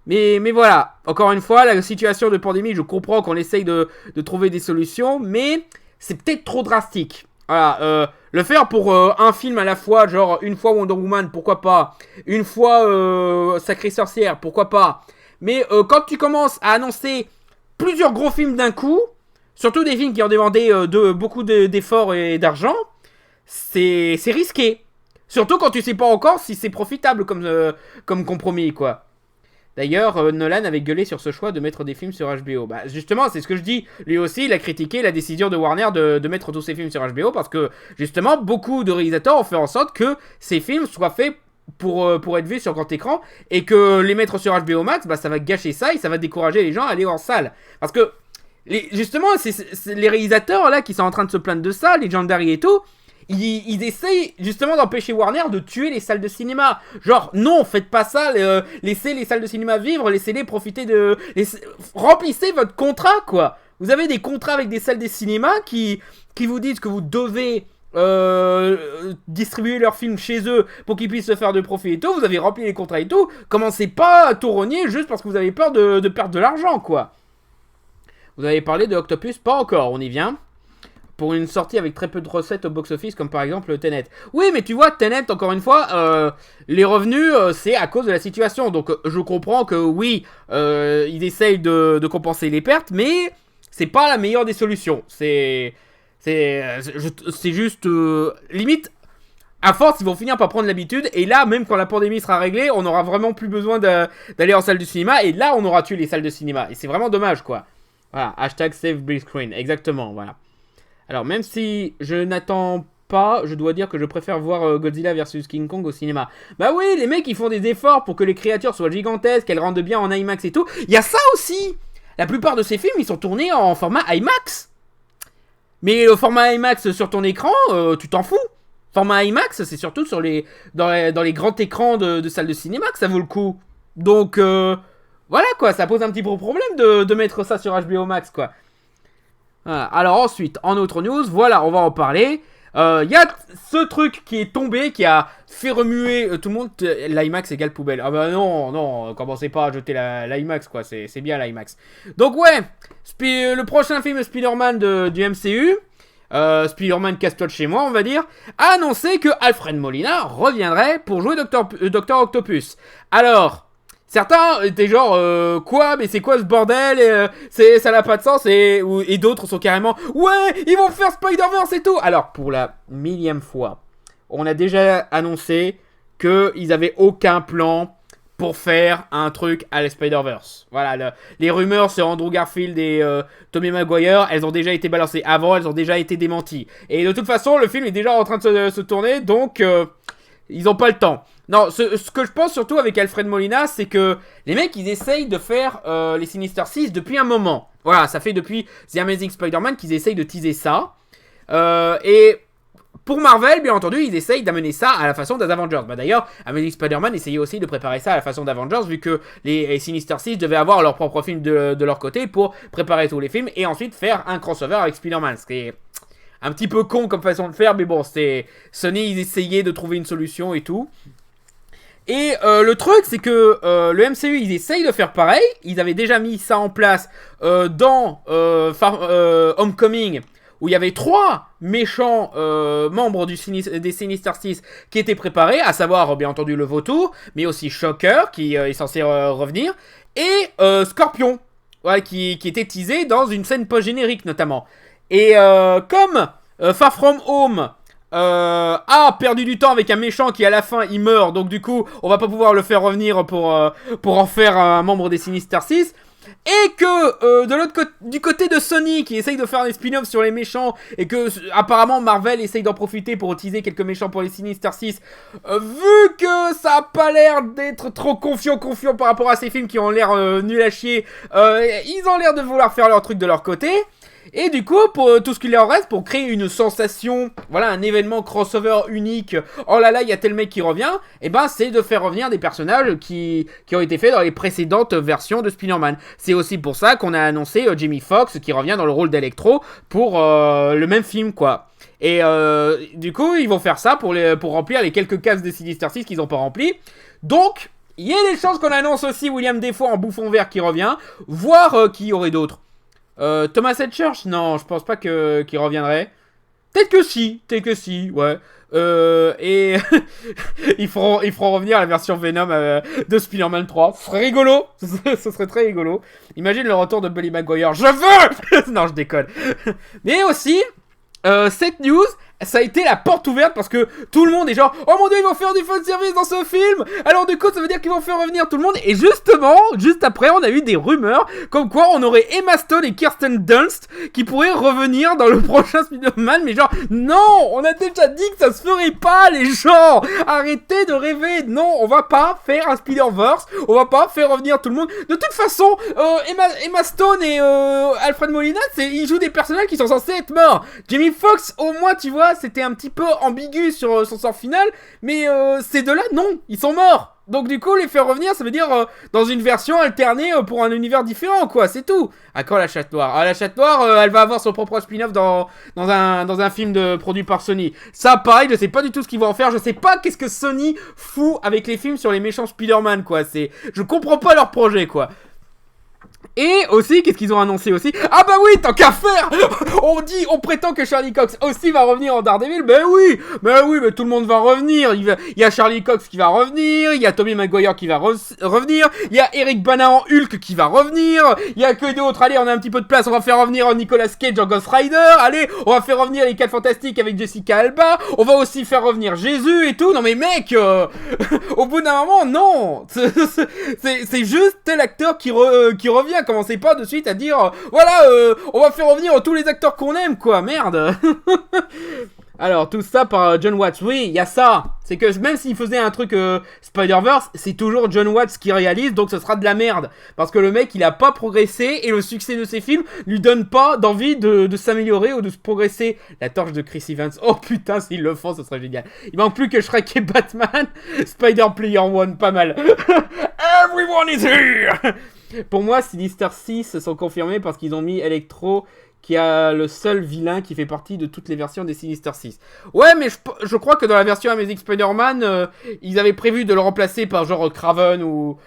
Mais voilà, encore une fois, la situation de pandémie, je comprends qu'on essaye de trouver des solutions, mais c'est peut-être trop drastique. Voilà, le faire pour un film à la fois, genre une fois Wonder Woman, pourquoi pas. Une fois Sacrée Sorcière, pourquoi pas. Mais quand tu commences à annoncer plusieurs gros films d'un coup, surtout des films qui ont demandé beaucoup d'efforts et d'argent, c'est risqué. Surtout quand tu sais pas encore si c'est profitable comme compromis, quoi. D'ailleurs, Nolan avait gueulé sur ce choix de mettre des films sur HBO. Bah, justement, c'est ce que je dis. Lui aussi, il a critiqué la décision de Warner de mettre tous ses films sur HBO parce que, justement, beaucoup de réalisateurs ont fait en sorte que ces films soient faits pour être vus sur grand écran et que les mettre sur HBO Max, bah, ça va gâcher ça et ça va décourager les gens à aller en salle. Parce que, justement, c'est les réalisateurs là qui sont en train de se plaindre de ça, les Legendary et tout. Ils essayent justement d'empêcher Warner de tuer les salles de cinéma. Genre, non, faites pas ça, laissez les salles de cinéma vivre, laissez-les profiter remplissez votre contrat, quoi. Vous avez des contrats avec des salles de cinéma qui vous disent que vous devez distribuer leurs films chez eux pour qu'ils puissent se faire de profit et tout. Vous avez rempli les contrats et tout. Commencez pas à tout rogner juste parce que vous avez peur de perdre de l'argent, quoi. Vous avez parlé de Octopus, pas encore, on y vient. Pour une sortie avec très peu de recettes au box-office, comme par exemple Tenet. Oui, mais tu vois, Tenet, encore une fois, les revenus, c'est à cause de la situation. Donc, je comprends que oui, ils essayent de compenser les pertes, mais c'est pas la meilleure des solutions. C'est juste, limite, à force, ils vont finir par prendre l'habitude. Et là, même quand la pandémie sera réglée, on aura vraiment plus besoin d'aller en salle de cinéma. Et là, on aura tué les salles de cinéma. Et c'est vraiment dommage, quoi. Voilà, hashtag save big screen, exactement, voilà. Alors, même si je n'attends pas, je dois dire que je préfère voir Godzilla vs King Kong au cinéma. Bah oui, les mecs, ils font des efforts pour que les créatures soient gigantesques, qu'elles rendent bien en IMAX et tout. Il y a ça aussi. La plupart de ces films, ils sont tournés en format IMAX. Mais le format IMAX sur ton écran, tu t'en fous. Format IMAX, c'est surtout dans les grands écrans de salles de cinéma que ça vaut le coup. Donc, voilà quoi, ça pose un petit peu problème de mettre ça sur HBO Max, quoi. Voilà. Alors ensuite, en autre news, voilà, on va en parler. Il y a ce truc qui est tombé, qui a fait remuer tout le monde. L'IMAX égale poubelle. Ah bah non, commencez pas à jeter l'IMAX, quoi, c'est bien l'IMAX. Donc ouais, le prochain film Spider-Man du MCU, Spider-Man casse-toi de chez moi, on va dire, a annoncé que Alfred Molina reviendrait pour jouer Dr. Octopus. Alors... certains étaient genre, quoi, mais c'est quoi ce bordel, ça n'a pas de sens, et d'autres sont carrément, ouais, ils vont faire Spider-Verse et tout. Alors, pour la millième fois, on a déjà annoncé qu'ils avaient aucun plan pour faire un truc à la Spider-Verse. Voilà, les rumeurs sur Andrew Garfield et Tobey Maguire, elles ont déjà été balancées avant, elles ont déjà été démenties. Et de toute façon, le film est déjà en train de se tourner, donc ils n'ont pas le temps. Non, ce que je pense surtout avec Alfred Molina, c'est que les mecs, ils essayent de faire les Sinister Six depuis un moment. Voilà, ça fait depuis The Amazing Spider-Man qu'ils essayent de teaser ça. Et pour Marvel, bien entendu, ils essayent d'amener ça à la façon des Avengers. Bah, d'ailleurs, Amazing Spider-Man essayait aussi de préparer ça à la façon d'Avengers, vu que les Sinister Six devaient avoir leur propre film de leur côté pour préparer tous les films et ensuite faire un crossover avec Spider-Man. Ce qui est un petit peu con comme façon de faire, mais bon, c'est Sony, ils essayaient de trouver une solution et tout. Et le truc, c'est que le MCU, ils essayent de faire pareil. Ils avaient déjà mis ça en place dans Homecoming, où il y avait 3 méchants membres des Sinister Six qui étaient préparés, à savoir, bien entendu, le Vautour, mais aussi Shocker, qui est censé revenir, et Scorpion, voilà, qui était teasé dans une scène post-générique, notamment. Et comme Far From Home... a perdu du temps avec un méchant qui à la fin il meurt, donc du coup on va pas pouvoir le faire revenir pour en faire un membre des Sinister Six, et que du côté de Sony qui essaye de faire des spin-offs sur les méchants, et que apparemment Marvel essaye d'en profiter pour utiliser quelques méchants pour les Sinister Six, vu que ça a pas l'air d'être trop confiant par rapport à ces films qui ont l'air nuls à chier, ils ont l'air de vouloir faire leur truc de leur côté. Et du coup, pour tout ce qu'il en reste, pour créer une sensation, voilà, un événement crossover unique, oh là là, il y a tel mec qui revient, et ben c'est de faire revenir des personnages qui ont été faits dans les précédentes versions de Spider-Man. C'est aussi pour ça qu'on a annoncé Jamie Foxx qui revient dans le rôle d'Electro pour le même film, quoi. Et du coup, ils vont faire ça pour remplir les quelques cases de Sinister Six qu'ils n'ont pas remplis. Donc, il y a des chances qu'on annonce aussi William Dafoe en bouffon vert qui revient, voire qui y aurait d'autres. Thomas Hedchurch, non, je pense pas qu'il reviendrait. Peut-être que si, ouais. Et ils feront revenir la version Venom de Spider-Man 3. Ce serait rigolo, ce serait très rigolo. Imagine le retour de Bully Maguire. Je veux Non, je déconne. Mais aussi, cette news, ça a été la porte ouverte parce que tout le monde est genre oh mon dieu, ils vont faire du fan service dans ce film. Alors du coup ça veut dire qu'ils vont faire revenir tout le monde. Et justement, juste après on a eu des rumeurs comme quoi on aurait Emma Stone et Kirsten Dunst qui pourraient revenir dans le prochain Spider-Man. Mais genre non, on a déjà dit que ça se ferait pas, les gens. Arrêtez de rêver. Non, on va pas faire un Spider-Verse. On va pas faire revenir tout le monde. De toute façon, Emma Stone et Alfred Molina, ils jouent des personnages qui sont censés être morts. Jamie Foxx, au moins tu vois, c'était un petit peu ambigu sur son sort final, mais ces deux-là, non, ils sont morts. Donc du coup, les faire revenir, ça veut dire dans une version alternée pour un univers différent, quoi, c'est tout. À quand la Chatte Noire? Ah, la Chatte Noire, elle va avoir son propre spin-off dans un film produit par Sony. Ça, pareil, je sais pas du tout ce qu'ils vont en faire, je sais pas qu'est-ce que Sony fout avec les films sur les méchants Spider-Man, quoi. Je comprends pas leur projet, quoi. Et aussi, qu'est-ce qu'ils ont annoncé aussi? Ah bah oui, tant qu'à faire. On prétend que Charlie Cox aussi va revenir en Daredevil. Mais mais tout le monde va revenir. Il y a Charlie Cox qui va revenir, il y a Tobey Maguire qui va revenir, il y a Eric Bana en Hulk qui va revenir, il y a que d'autres. Allez, on a un petit peu de place, on va faire revenir Nicolas Cage en Ghost Rider. Allez, on va faire revenir les 4 Fantastiques avec Jessica Alba. On va aussi faire revenir Jésus et tout. Non mais mec, au bout d'un moment, non. C'est juste tel acteur qui revient. Commencez pas de suite à dire voilà, on va faire revenir tous les acteurs qu'on aime, quoi, merde. Alors, tout ça par John Watts. Oui, il y a ça. C'est que même s'il faisait un truc Spider-Verse, c'est toujours John Watts qui réalise, donc ce sera de la merde. Parce que le mec, il a pas progressé, et le succès de ses films lui donne pas d'envie de s'améliorer ou de se progresser. La torche de Chris Evans. Oh putain, s'ils le font, ce serait génial. Il manque plus que Shrek et Batman. Spider-Player One, pas mal. Everyone is here. Pour moi, Sinister 6 sont confirmés parce qu'ils ont mis Electro, qui a le seul vilain qui fait partie de toutes les versions des Sinister 6. Ouais, mais je crois que dans la version Amazing Spider-Man, ils avaient prévu de le remplacer par genre Kraven ou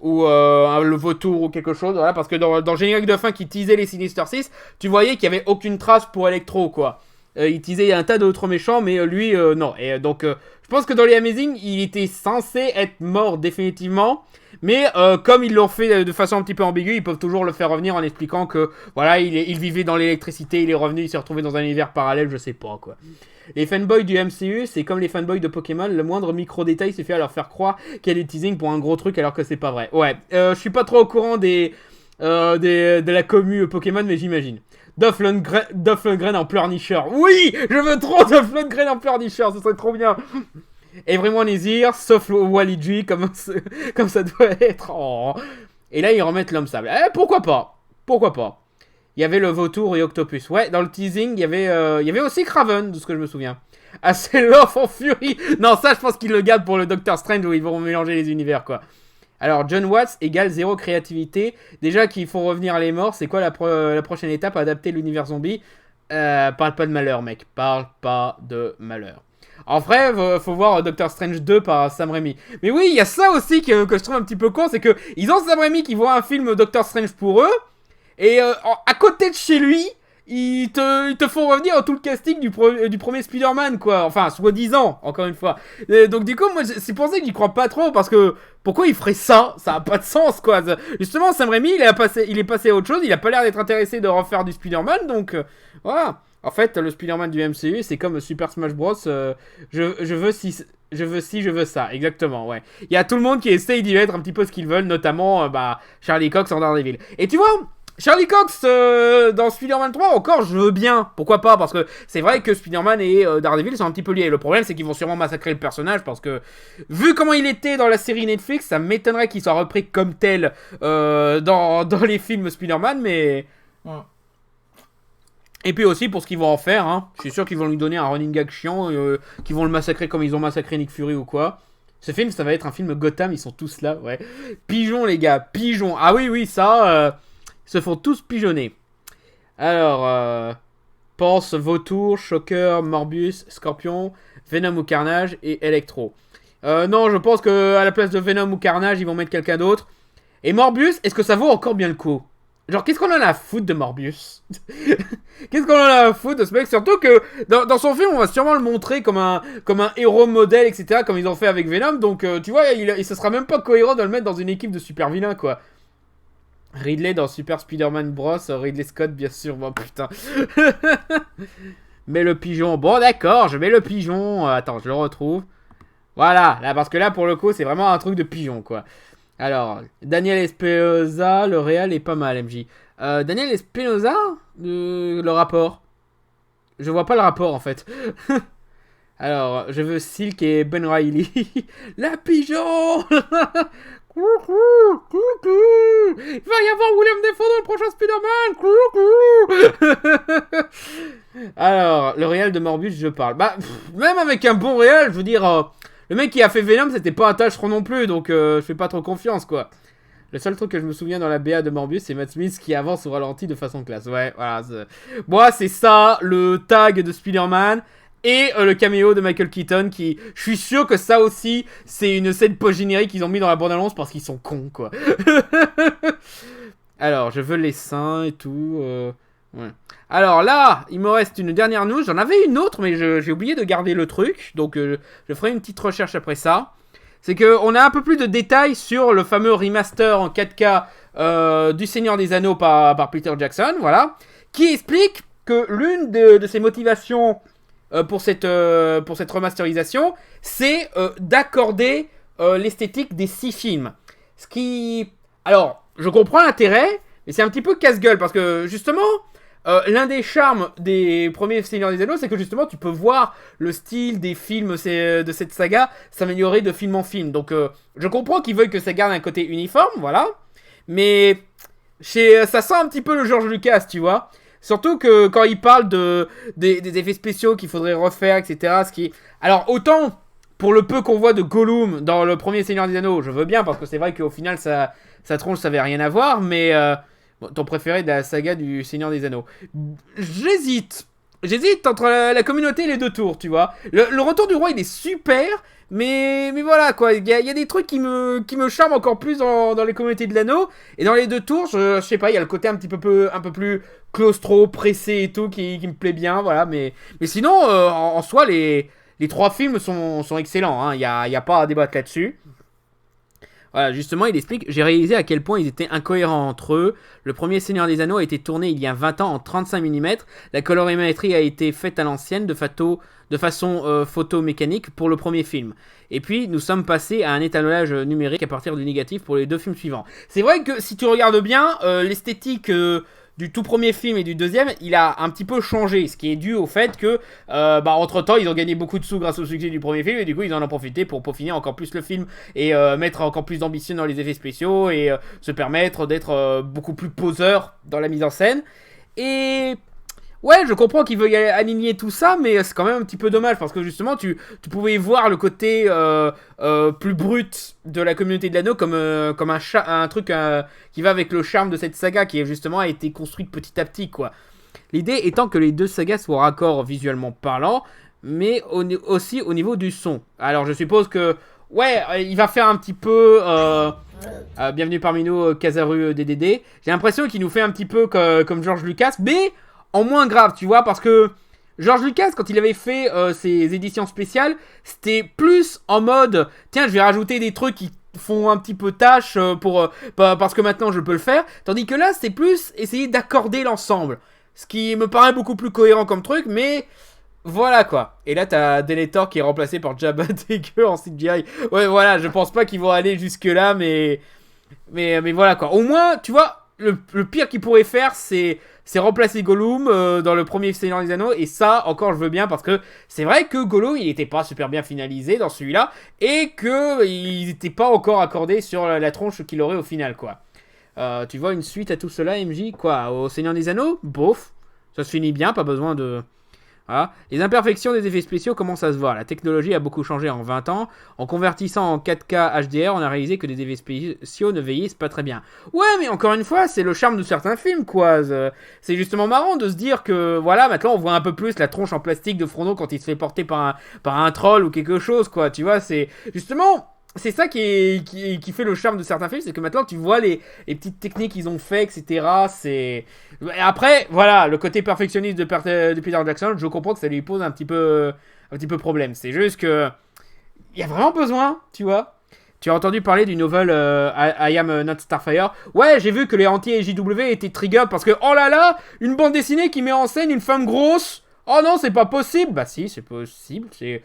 le vautour ou quelque chose. Voilà, parce que dans le générique de fin qui teasait les Sinister 6, tu voyais qu'il n'y avait aucune trace pour Electro, quoi. Il teasait un tas d'autres méchants, mais lui, non. Et donc, je pense que dans les Amazing, il était censé être mort définitivement. Mais comme ils l'ont fait de façon un petit peu ambiguë, ils peuvent toujours le faire revenir en expliquant que voilà, il vivait dans l'électricité, il est revenu, il s'est retrouvé dans un univers parallèle, je sais pas quoi. Les fanboys du MCU, c'est comme les fanboys de Pokémon, le moindre micro-détail suffit à leur faire croire qu'il y a des teasings pour un gros truc alors que c'est pas vrai. Ouais, je suis pas trop au courant de la commu Pokémon, mais j'imagine. Dolph Lundgren en pleurnicheur. Oui, je veux trop Dolph Lundgren en pleurnicheur, ce serait trop bien. Everyone is here, sauf Wally G, comme ça doit être. Oh. Et là, ils remettent l'homme sable. Pourquoi pas? Pourquoi pas? Il y avait le vautour et Octopus. Ouais, dans le teasing, il y avait aussi Kraven, de ce que je me souviens. Ah, c'est Love of Fury. Non, ça, je pense qu'ils le gardent pour le Doctor Strange où ils vont mélanger les univers, quoi. Alors, John Watts égale zéro créativité. Déjà qu'ils font revenir les morts, c'est quoi la prochaine étape? Adapter l'univers zombie. Parle pas de malheur, mec. Parle pas de malheur. En vrai, faut voir Doctor Strange 2 par Sam Raimi. Mais oui, il y a ça aussi que je trouve un petit peu con, c'est que ils ont Sam Raimi qui voit un film Doctor Strange pour eux, et à côté de chez lui, ils te font revenir tout le casting du premier Spider-Man, quoi. Enfin, soi-disant, encore une fois. Donc du coup, moi, c'est pour ça que j'y crois pas trop, parce que pourquoi il ferait ça? Ça a pas de sens, quoi. Justement, Sam Raimi, il est passé à autre chose, il a pas l'air d'être intéressé de refaire du Spider-Man, donc voilà. En fait, le Spider-Man du MCU, c'est comme Super Smash Bros. Je veux je veux ça. Exactement, ouais. Il y a tout le monde qui essaye d'y mettre un petit peu ce qu'ils veulent, notamment Charlie Cox en Daredevil. Et tu vois, Charlie Cox dans Spider-Man 3, encore, je veux bien. Pourquoi pas? Parce que c'est vrai que Spider-Man et Daredevil sont un petit peu liés. Le problème, c'est qu'ils vont sûrement massacrer le personnage parce que, vu comment il était dans la série Netflix, ça m'étonnerait qu'il soit repris comme tel dans les films Spider-Man, mais... Et puis aussi pour ce qu'ils vont en faire, hein. Je suis sûr qu'ils vont lui donner un running gag chiant, qu'ils vont le massacrer comme ils ont massacré Nick Fury ou quoi. Ce film, ça va être un film Gotham, ils sont tous là, ouais. Pigeons, les gars, pigeons. Ah oui, oui, ça, ils se font tous pigeonner. Alors, pense Vautour, Shocker, Morbius, Scorpion, Venom ou Carnage et Electro. Non, je pense que à la place de Venom ou Carnage, ils vont mettre quelqu'un d'autre. Et Morbius, est-ce que ça vaut encore bien le coup? Genre, qu'est-ce qu'on en a à foutre de Morbius? Qu'est-ce qu'on en a à foutre de ce mec? Surtout que dans son film, on va sûrement le montrer comme un héros modèle, etc. Comme ils ont fait avec Venom. Donc, tu vois, il se sera même pas cohérent de le mettre dans une équipe de super vilains, quoi. Ridley dans Super Spider-Man Bros. Ridley Scott, bien sûr. Bon, putain. Mets le pigeon. Bon, d'accord, je mets le pigeon. Attends, je le retrouve. Voilà, là, parce que là, pour le coup, c'est vraiment un truc de pigeon, quoi. Alors, Daniel Espinosa, le réal est pas mal, MJ. Daniel Espinosa, le rapport. Je vois pas le rapport, en fait. Alors, je veux Silk et Ben Reilly. La pigeon. Coucou, coucou. Il va y avoir William Dafoe dans le prochain Spider-Man. Coucou. Alors, le réal de Morbius, je parle. Bah, même avec un bon réal, je veux dire... le mec qui a fait Venom, c'était pas un tâcheron non plus, donc je fais pas trop confiance, quoi. Le seul truc que je me souviens dans la BA de Morbius, c'est Matt Smith qui avance au ralenti de façon classe. Ouais, voilà. Moi, c'est ça, le tag de Spider-Man et le caméo de Michael Keaton qui... Je suis sûr que ça aussi, c'est une scène post-générique qu'ils ont mis dans la bande-annonce parce qu'ils sont cons, quoi. Alors, je veux les seins et tout... Ouais. Alors là, il me reste une dernière news. J'en avais une autre, mais j'ai oublié de garder le truc. Donc je ferai une petite recherche après ça. C'est qu'on a un peu plus de détails sur le fameux remaster en 4K du Seigneur des Anneaux par Peter Jackson. Voilà. Qui explique que l'une de ses motivations pour cette remasterisation, c'est d'accorder l'esthétique des 6 films. Ce qui... Alors, je comprends l'intérêt, mais c'est un petit peu casse-gueule parce que justement... l'un des charmes des premiers Seigneurs des Anneaux, c'est que justement tu peux voir le style des films de cette saga s'améliorer de film en film. Donc je comprends qu'ils veuillent que ça garde un côté uniforme, voilà. Mais ça sent un petit peu le George Lucas, tu vois. Surtout que quand il parle des effets spéciaux qu'il faudrait refaire, etc. Alors autant pour le peu qu'on voit de Gollum dans le premier Seigneur des Anneaux, je veux bien parce que c'est vrai qu'au final sa tronche ça avait rien à voir, mais... ton préféré de la saga du Seigneur des Anneaux. J'hésite entre la communauté et les deux tours, tu vois. Le retour du roi, il est super, mais voilà, quoi. Il y a des trucs qui me charment encore plus dans les communautés de l'anneau. Et dans les deux tours, je sais pas, il y a le côté un peu plus claustro, pressé et tout, qui me plaît bien, voilà. Mais sinon, en soi, les 3 films sont excellents, hein. Il y a pas à débattre là-dessus. Voilà, justement, il explique, j'ai réalisé à quel point ils étaient incohérents entre eux. Le premier Seigneur des Anneaux a été tourné il y a 20 ans en 35 mm. La colorimétrie a été faite à l'ancienne de façon photomécanique pour le premier film. Et puis, nous sommes passés à un étalonnage numérique à partir du négatif pour les 2 films suivants. C'est vrai que si tu regardes bien, l'esthétique... du tout premier film et du deuxième, il a un petit peu changé, ce qui est dû au fait que, entre temps, ils ont gagné beaucoup de sous grâce au succès du premier film, et du coup, ils en ont profité pour peaufiner encore plus le film, et mettre encore plus d'ambition dans les effets spéciaux, et se permettre d'être beaucoup plus poseur dans la mise en scène. Et... ouais, je comprends qu'ils veuillent aligner tout ça, mais c'est quand même un petit peu dommage, parce que justement, tu pouvais voir le côté plus brut de la communauté de l'anneau comme un truc qui va avec le charme de cette saga, qui justement a été construite petit à petit, quoi. L'idée étant que les 2 sagas soient raccords visuellement parlant, mais aussi au niveau du son. Alors je suppose que, ouais, il va faire un petit peu... bienvenue parmi nous, Kazaru DDD. J'ai l'impression qu'il nous fait un petit peu comme George Lucas, mais... en moins grave, tu vois, parce que George Lucas, quand il avait fait ses éditions spéciales, c'était plus en mode, tiens, je vais rajouter des trucs qui font un petit peu tâche parce que maintenant je peux le faire, tandis que là, c'est plus essayer d'accorder l'ensemble, ce qui me paraît beaucoup plus cohérent comme truc, mais voilà, quoi. Et là, t'as Denethor qui est remplacé par Jabba the Hutt en CGI. Ouais, voilà, je pense pas qu'ils vont aller jusque-là, mais voilà, quoi. Au moins, tu vois, le pire qu'ils pourraient faire, c'est remplacer Gollum dans le premier Seigneur des Anneaux, et ça encore je veux bien parce que c'est vrai que Gollum il était pas super bien finalisé dans celui-là et que il était pas encore accordé sur la tronche qu'il aurait au final, quoi. Tu vois une suite à tout cela, MJ, quoi, au Seigneur des Anneaux, bof. Ça se finit bien, pas besoin de... Voilà. Les imperfections des effets spéciaux commencent à se voir. La technologie a beaucoup changé en 20 ans. En convertissant en 4K HDR, on a réalisé que des effets spéciaux ne vieillissent pas très bien. Ouais, mais encore une fois, c'est le charme de certains films, quoi. C'est justement marrant de se dire que, voilà, maintenant on voit un peu plus la tronche en plastique de Frodo quand il se fait porter par un troll ou quelque chose, quoi. Tu vois, c'est justement... C'est ça qui fait le charme de certains films, c'est que maintenant tu vois les petites techniques qu'ils ont fait, etc. C'est... Après, voilà, le côté perfectionniste de Peter Jackson, je comprends que ça lui pose un petit peu problème. C'est juste que il y a vraiment besoin, tu vois. Tu as entendu parler du novel I Am Not Starfire. Ouais, j'ai vu que les anti-AJW étaient triggered parce que, oh là là, une bande dessinée qui met en scène une femme grosse. Oh non, c'est pas possible. Bah si, c'est possible, Je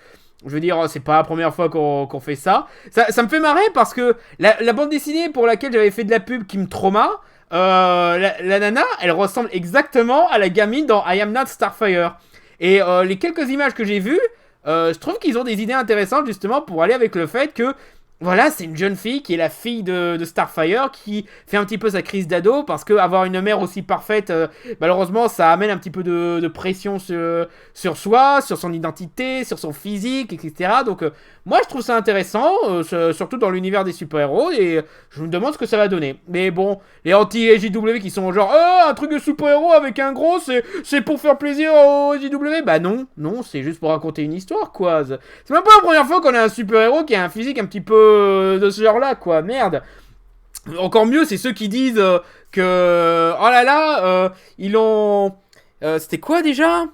veux dire, c'est pas la première fois qu'on fait ça. Ça me fait marrer parce que la bande dessinée pour laquelle j'avais fait de la pub qui me trauma, la nana, elle ressemble exactement à la gamine dans I Am Not Starfire. Et les quelques images que j'ai vues, je trouve qu'ils ont des idées intéressantes justement pour aller avec le fait que voilà, c'est une jeune fille qui est la fille de Starfire qui fait un petit peu sa crise d'ado parce que avoir une mère aussi parfaite, malheureusement, ça amène un petit peu de pression sur soi, sur son identité, sur son physique, etc. Donc, moi, je trouve ça intéressant, surtout dans l'univers des super-héros, et je me demande ce que ça va donner. Mais bon, les anti-AJW qui sont genre, un truc de super-héros avec un gros, c'est pour faire plaisir aux AJW. Bah non, c'est juste pour raconter une histoire, quoi. C'est même pas la première fois qu'on a un super-héros qui a un physique un petit peu de ce genre-là, quoi. Merde. Encore mieux, c'est ceux qui disent que... Oh là là, ils ont... c'était quoi déjà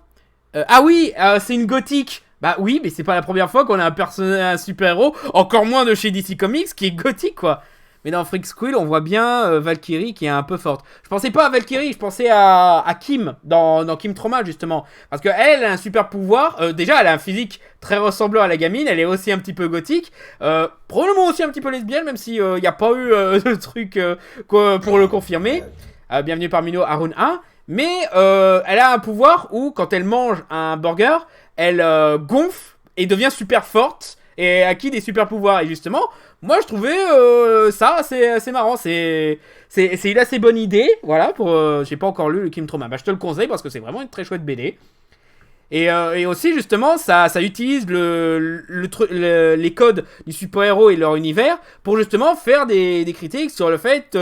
ah oui, c'est une gothique. Bah oui, mais c'est pas la première fois qu'on a un super-héros, encore moins de chez DC Comics, qui est gothique, quoi. Mais dans Freak Squill, on voit bien Valkyrie qui est un peu forte. Je pensais pas à Valkyrie, je pensais à Kim, dans Kim Trauma, justement. Parce qu'elle a un super pouvoir. Déjà, elle a un physique très ressemblant à la gamine. Elle est aussi un petit peu gothique. Probablement aussi un petit peu lesbienne, même s'il n'y a pas eu de truc pour le confirmer. Bienvenue parmi nous, Arun 1. Mais elle a un pouvoir où, quand elle mange un burger, elle gonfle et devient super forte. Et acquis des super pouvoirs. Et justement, moi je trouvais ça assez marrant. C'est une assez bonne idée. Voilà, j'ai pas encore lu le Kim Trauma. Bah, je te le conseille parce que c'est vraiment une très chouette BD. Et aussi justement ça utilise les codes du super-héros et leur univers pour justement faire des critiques sur le fait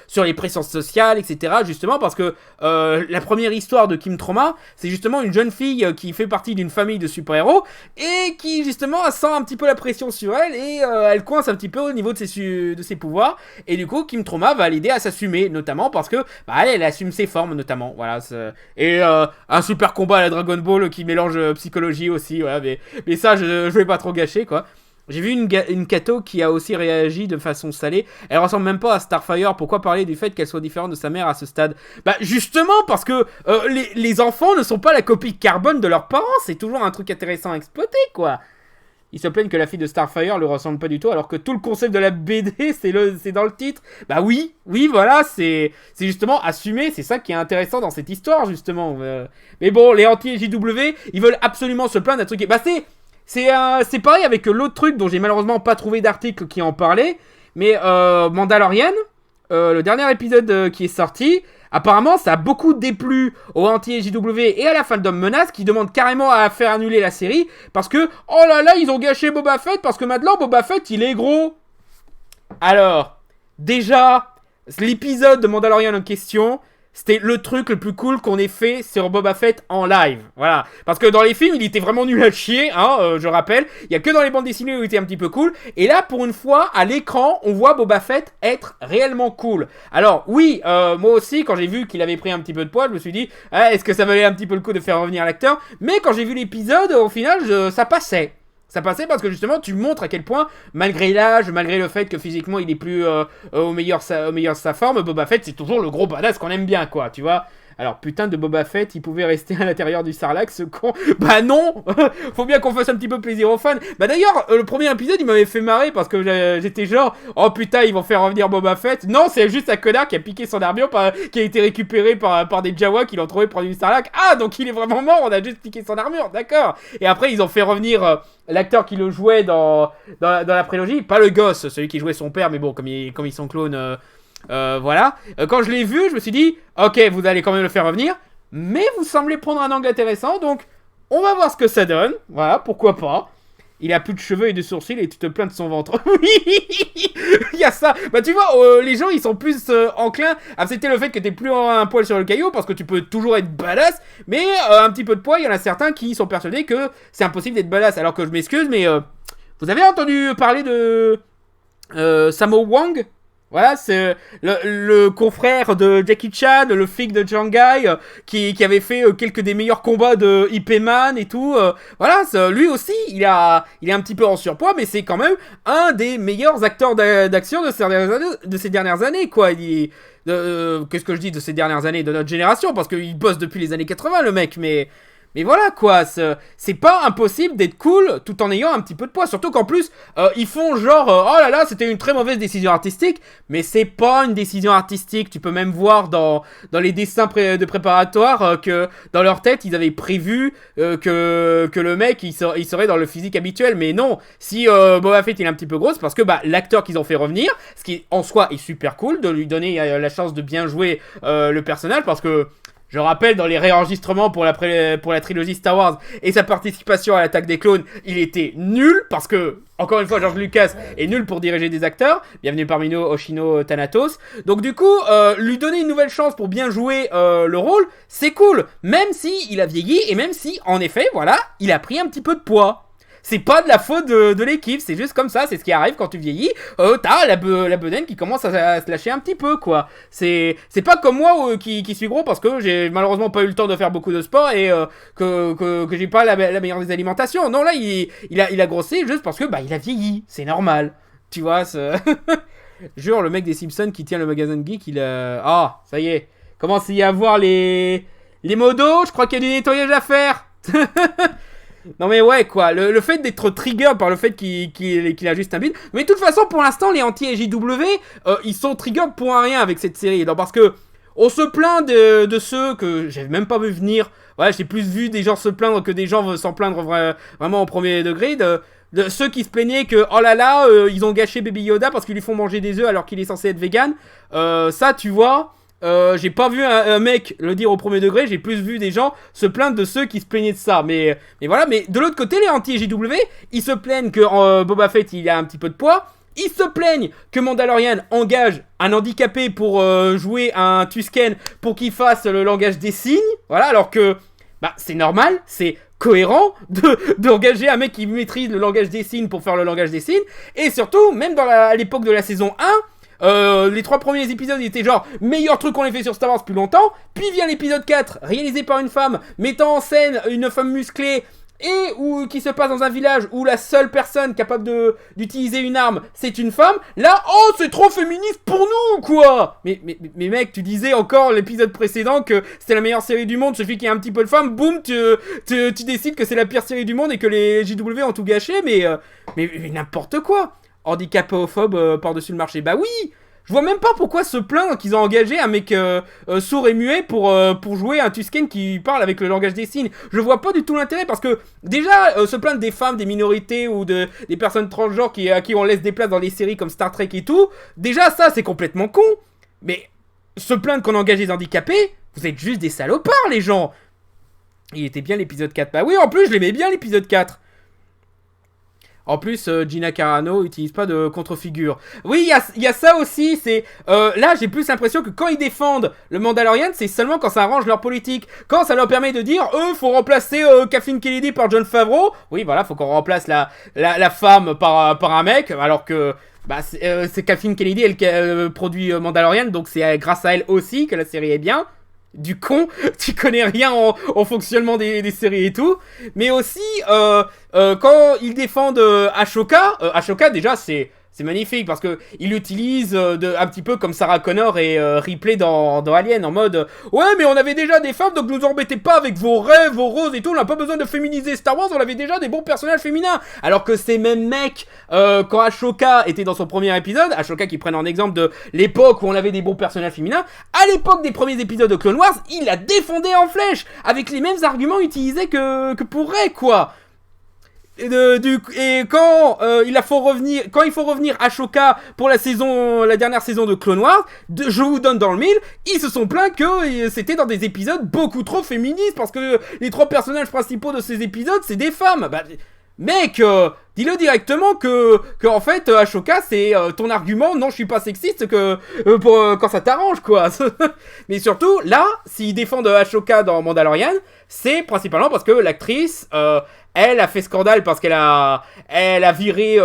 sur les pressions sociales, etc. Justement parce que la première histoire de Kim Trauma, c'est justement une jeune fille qui fait partie d'une famille de super-héros et qui justement sent un petit peu la pression sur elle et elle coince un petit peu au niveau de ses pouvoirs. Et du coup Kim Trauma va l'aider à s'assumer, notamment parce que elle assume ses formes notamment. Voilà, et un super combat à la Dragon Ball qui mélange psychologie aussi, voilà, mais ça je vais pas trop gâcher, quoi. J'ai vu une Kato qui a aussi réagi de façon salée. Elle ressemble même pas à Starfire. Pourquoi parler du fait qu'elle soit différente de sa mère à ce stade? Bah justement parce que les enfants ne sont pas la copie carbone de leurs parents. C'est toujours un truc intéressant à exploiter, quoi. Ils se plaignent que la fille de Starfire lui ressemble pas du tout, alors que tout le concept de la BD, c'est dans le titre. Bah oui, voilà, c'est justement assumé, c'est ça qui est intéressant dans cette histoire, justement. Mais bon, les anti-JW, ils veulent absolument se plaindre d'un truc. Bah c'est pareil avec l'autre truc dont j'ai malheureusement pas trouvé d'article qui en parlait, mais Mandalorian, le dernier épisode qui est sorti, apparemment, ça a beaucoup déplu aux anti-JW et à la fandom menace qui demandent carrément à faire annuler la série parce que, oh là là, ils ont gâché Boba Fett parce que maintenant Boba Fett il est gros. Alors, déjà, l'épisode de Mandalorian en question, c'était le truc le plus cool qu'on ait fait sur Boba Fett en live. Voilà. Parce que dans les films, il était vraiment nul à chier, hein, je rappelle. Il y a que dans les bandes dessinées où il était un petit peu cool. Et là, pour une fois, à l'écran, on voit Boba Fett être réellement cool. Alors, oui, moi aussi, quand j'ai vu qu'il avait pris un petit peu de poids, je me suis dit, est-ce que ça valait un petit peu le coup de faire revenir l'acteur? Mais quand j'ai vu l'épisode, au final, ça passait. Ça passait parce que justement tu montres à quel point, malgré l'âge, malgré le fait que physiquement il est plus au meilleur de sa forme, Boba Fett c'est toujours le gros badass qu'on aime bien, quoi, tu vois. Alors putain de Boba Fett, il pouvait rester à l'intérieur du Sarlacc, ce con. Bah non. Faut bien qu'on fasse un petit peu plaisir aux fans. Bah d'ailleurs, le premier épisode il m'avait fait marrer parce que j'étais genre, oh putain ils vont faire revenir Boba Fett. Non, c'est juste un connard qui a piqué son armure, qui a été récupéré par des Jawas qui l'ont trouvé près du Sarlacc. Ah donc il est vraiment mort, on a juste piqué son armure, d'accord. Et après ils ont fait revenir l'acteur qui le jouait dans la prélogie, pas le gosse, celui qui jouait son père, mais bon comme ils sont clones... voilà. Quand je l'ai vu, je me suis dit, ok, vous allez quand même le faire revenir. mais vous semblez prendre un angle intéressant, donc on va voir ce que ça donne. Voilà, pourquoi pas. Il a plus de cheveux et de sourcils et tu te plains de son ventre. Oui, il y a ça. Bah tu vois, les gens ils sont plus enclins à accepter le fait que t'es plus un poil sur le caillou parce que tu peux toujours être badass, mais un petit peu de poids, il y en a certains qui sont persuadés que c'est impossible d'être badass. Alors que je m'excuse, mais vous avez entendu parler de Sammo Hung? Voilà, c'est le confrère de Jackie Chan, le flic de Shanghai, qui avait fait quelques des meilleurs combats de Ip Man et tout. Voilà, lui aussi, il est un petit peu en surpoids, mais c'est quand même un des meilleurs acteurs d'action de ces dernières années, quoi. Qu'est-ce que je dis de ces dernières années, de notre génération, parce qu'il bosse depuis les années 80, le mec, mais voilà quoi, c'est pas impossible d'être cool tout en ayant un petit peu de poids. Surtout qu'en plus, ils font genre, oh là là, c'était une très mauvaise décision artistique. Mais c'est pas une décision artistique. Tu peux même voir dans les dessins de préparatoire que dans leur tête, ils avaient prévu que le mec, il serait dans le physique habituel. Mais non, si Boba Fett il est un petit peu gros, c'est parce que l'acteur qu'ils ont fait revenir, ce qui en soi est super cool, de lui donner la chance de bien jouer le personnage, parce que je rappelle, dans les réenregistrements pour la trilogie Star Wars et sa participation à l'attaque des clones, il était nul, parce que, encore une fois, George Lucas est nul pour diriger des acteurs. Bienvenue parmi nous, Oshino Thanatos. Donc du coup, lui donner une nouvelle chance pour bien jouer le rôle, c'est cool. Même si il a vieilli, et même si, en effet, voilà, il a pris un petit peu de poids. C'est pas de la faute de l'équipe, c'est juste comme ça, c'est ce qui arrive quand tu vieillis. T'as la bedaine qui commence à se lâcher un petit peu, quoi. C'est pas comme moi qui suis gros parce que j'ai malheureusement pas eu le temps de faire beaucoup de sport et que j'ai pas la meilleure des alimentations. Non, là, il a grossi juste parce que il a vieilli, c'est normal. Tu vois, jure, le mec des Simpsons qui tient le magasin Geek, il a... Ah, ça y est, commence à y avoir les modos, je crois qu'il y a du nettoyage à faire. Non mais ouais quoi, le fait d'être trigger par le fait qu'il a juste un bide. Mais de toute façon pour l'instant les anti-AJW ils sont trigger pour un rien avec cette série. Non, parce que on se plaint de ceux que j'avais même pas vu venir. Ouais, j'ai plus vu des gens se plaindre que des gens s'en plaindre vraiment au premier degré. De ceux qui se plaignaient que oh là là ils ont gâché Baby Yoda parce qu'ils lui font manger des œufs alors qu'il est censé être vegan. Ça tu vois... j'ai pas vu un mec le dire au premier degré, j'ai plus vu des gens se plaindre de ceux qui se plaignaient de ça. Mais voilà, mais de l'autre côté, les anti-JW, ils se plaignent que Boba Fett il a un petit peu de poids. Ils se plaignent que Mandalorian engage un handicapé pour jouer un Tusken pour qu'il fasse le langage des signes. Voilà, alors que c'est normal, c'est cohérent d'engager un mec qui maîtrise le langage des signes pour faire le langage des signes. Et surtout, même à l'époque de la saison 1, les 3 premiers épisodes étaient genre meilleur truc qu'on ait fait sur Star Wars depuis longtemps. Puis vient l'épisode 4, réalisé par une femme, mettant en scène une femme musclée et qui se passe dans un village où la seule personne capable d'utiliser une arme c'est une femme. Là, oh c'est trop féministe pour nous quoi. Mais mec, tu disais encore l'épisode précédent que c'était la meilleure série du monde, suffit qu'il y ait un petit peu de femmes, boum, tu décides que c'est la pire série du monde et que les JW ont tout gâché. Mais n'importe quoi. Handicapophobe par-dessus le marché. Bah oui, je vois même pas pourquoi se plaindre qu'ils ont engagé un mec sourd et muet pour jouer un Tusken qui parle avec le langage des signes. Je vois pas du tout l'intérêt parce que déjà se plaindre des femmes, des minorités ou des personnes transgenres à qui on laisse des places dans les séries comme Star Trek et tout, déjà ça c'est complètement con. Mais se plaindre qu'on engage des handicapés, vous êtes juste des salopards les gens. Il était bien l'épisode 4. Bah oui, en plus je l'aimais bien l'épisode 4. En plus, Gina Carano utilise pas de contre-figure. Oui, il y a ça aussi. C'est là, j'ai plus l'impression que quand ils défendent le Mandalorian, c'est seulement quand ça arrange leur politique. Quand ça leur permet de dire, faut remplacer Kathleen Kennedy par Jon Favreau. Oui, voilà, faut qu'on remplace la femme par un mec, alors que c'est Kathleen Kennedy, elle produit Mandalorian, donc c'est grâce à elle aussi que la série est bien. Du con, tu connais rien en fonctionnement des séries et tout. Mais aussi, quand ils défendent Ahsoka, déjà c'est magnifique parce que il l'utilise un petit peu comme Sarah Connor et Ripley dans Alien, en mode ouais mais on avait déjà des femmes donc nous embêtez pas avec vos rêves, vos roses et tout, on n'a pas besoin de féminiser Star Wars, on avait déjà des bons personnages féminins. Alors que ces mêmes mecs, quand Ahsoka était dans son premier épisode, Ahsoka qui prennent en exemple de l'époque où on avait des bons personnages féminins, à l'époque des premiers épisodes de Clone Wars, il la défendait en flèche avec les mêmes arguments utilisés que pour Rey quoi. Et quand quand il faut revenir à Ashoka pour la dernière saison de Clone Wars, je vous donne dans le mille, ils se sont plaints que c'était dans des épisodes beaucoup trop féministes parce que les 3 personnages principaux de ces épisodes c'est des femmes. Bah, mec, dis-le directement que en fait Ashoka c'est ton argument. Non, je suis pas sexiste quand ça t'arrange quoi. Mais surtout là, s'ils défendent Ashoka dans Mandalorian, c'est principalement parce que l'actrice elle a fait scandale parce qu'elle a viré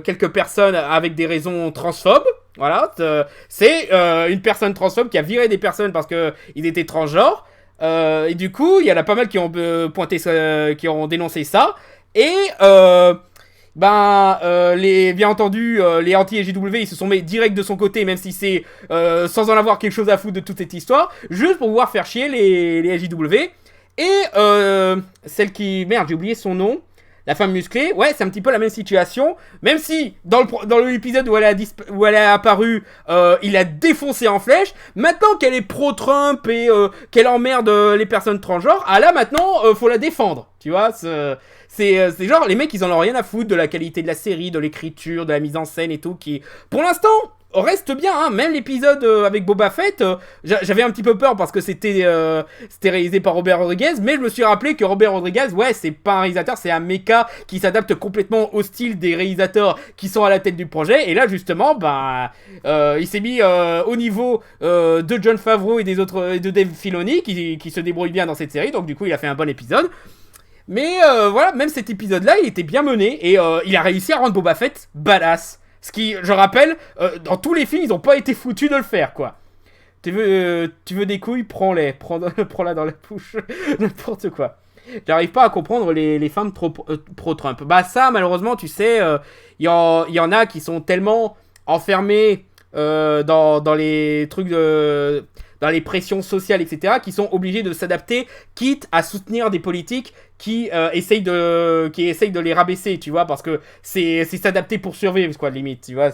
quelques personnes avec des raisons transphobes. Voilà, c'est une personne transphobe qui a viré des personnes parce que ils étaient transgenres. Et du coup, il y en a pas mal qui ont qui ont dénoncé ça. Et bien entendu, les anti-AJW, ils se sont mis direct de son côté, même si c'est sans en avoir quelque chose à foutre de toute cette histoire, juste pour pouvoir faire chier les AJW. Et celle qui... Merde, j'ai oublié son nom. La femme musclée, ouais, c'est un petit peu la même situation. Même si, dans l'épisode où elle a apparu, il a défoncé en flèche. Maintenant qu'elle est pro-Trump et qu'elle emmerde les personnes transgenres, ah là, maintenant, faut la défendre. Tu vois, c'est genre, les mecs, ils en ont rien à foutre de la qualité de la série, de l'écriture, de la mise en scène et tout, qui, pour l'instant... reste bien, hein. Même l'épisode avec Boba Fett, j'avais un petit peu peur parce que c'était réalisé par Robert Rodriguez, mais je me suis rappelé que Robert Rodriguez, ouais, c'est pas un réalisateur, c'est un mecha qui s'adapte complètement au style des réalisateurs qui sont à la tête du projet, et là justement, il s'est mis au niveau de Jon Favreau et des autres, et de Dave Filoni qui se débrouillent bien dans cette série, donc du coup il a fait un bon épisode. Mais voilà, même cet épisode-là, il était bien mené, et il a réussi à rendre Boba Fett badass. Ce qui, je rappelle, dans tous les films, ils ont pas été foutus de le faire, quoi. Tu veux des couilles, prends-les. Prends-la dans la bouche. N'importe quoi. J'arrive pas à comprendre les femmes pro-Trump. Bah ça, malheureusement, tu sais, y en a qui sont tellement enfermés dans les trucs de... dans les pressions sociales, etc., qui sont obligés de s'adapter, quitte à soutenir des politiques qui essayent de les rabaisser, tu vois, parce que c'est s'adapter pour survivre, quoi, limite, tu vois,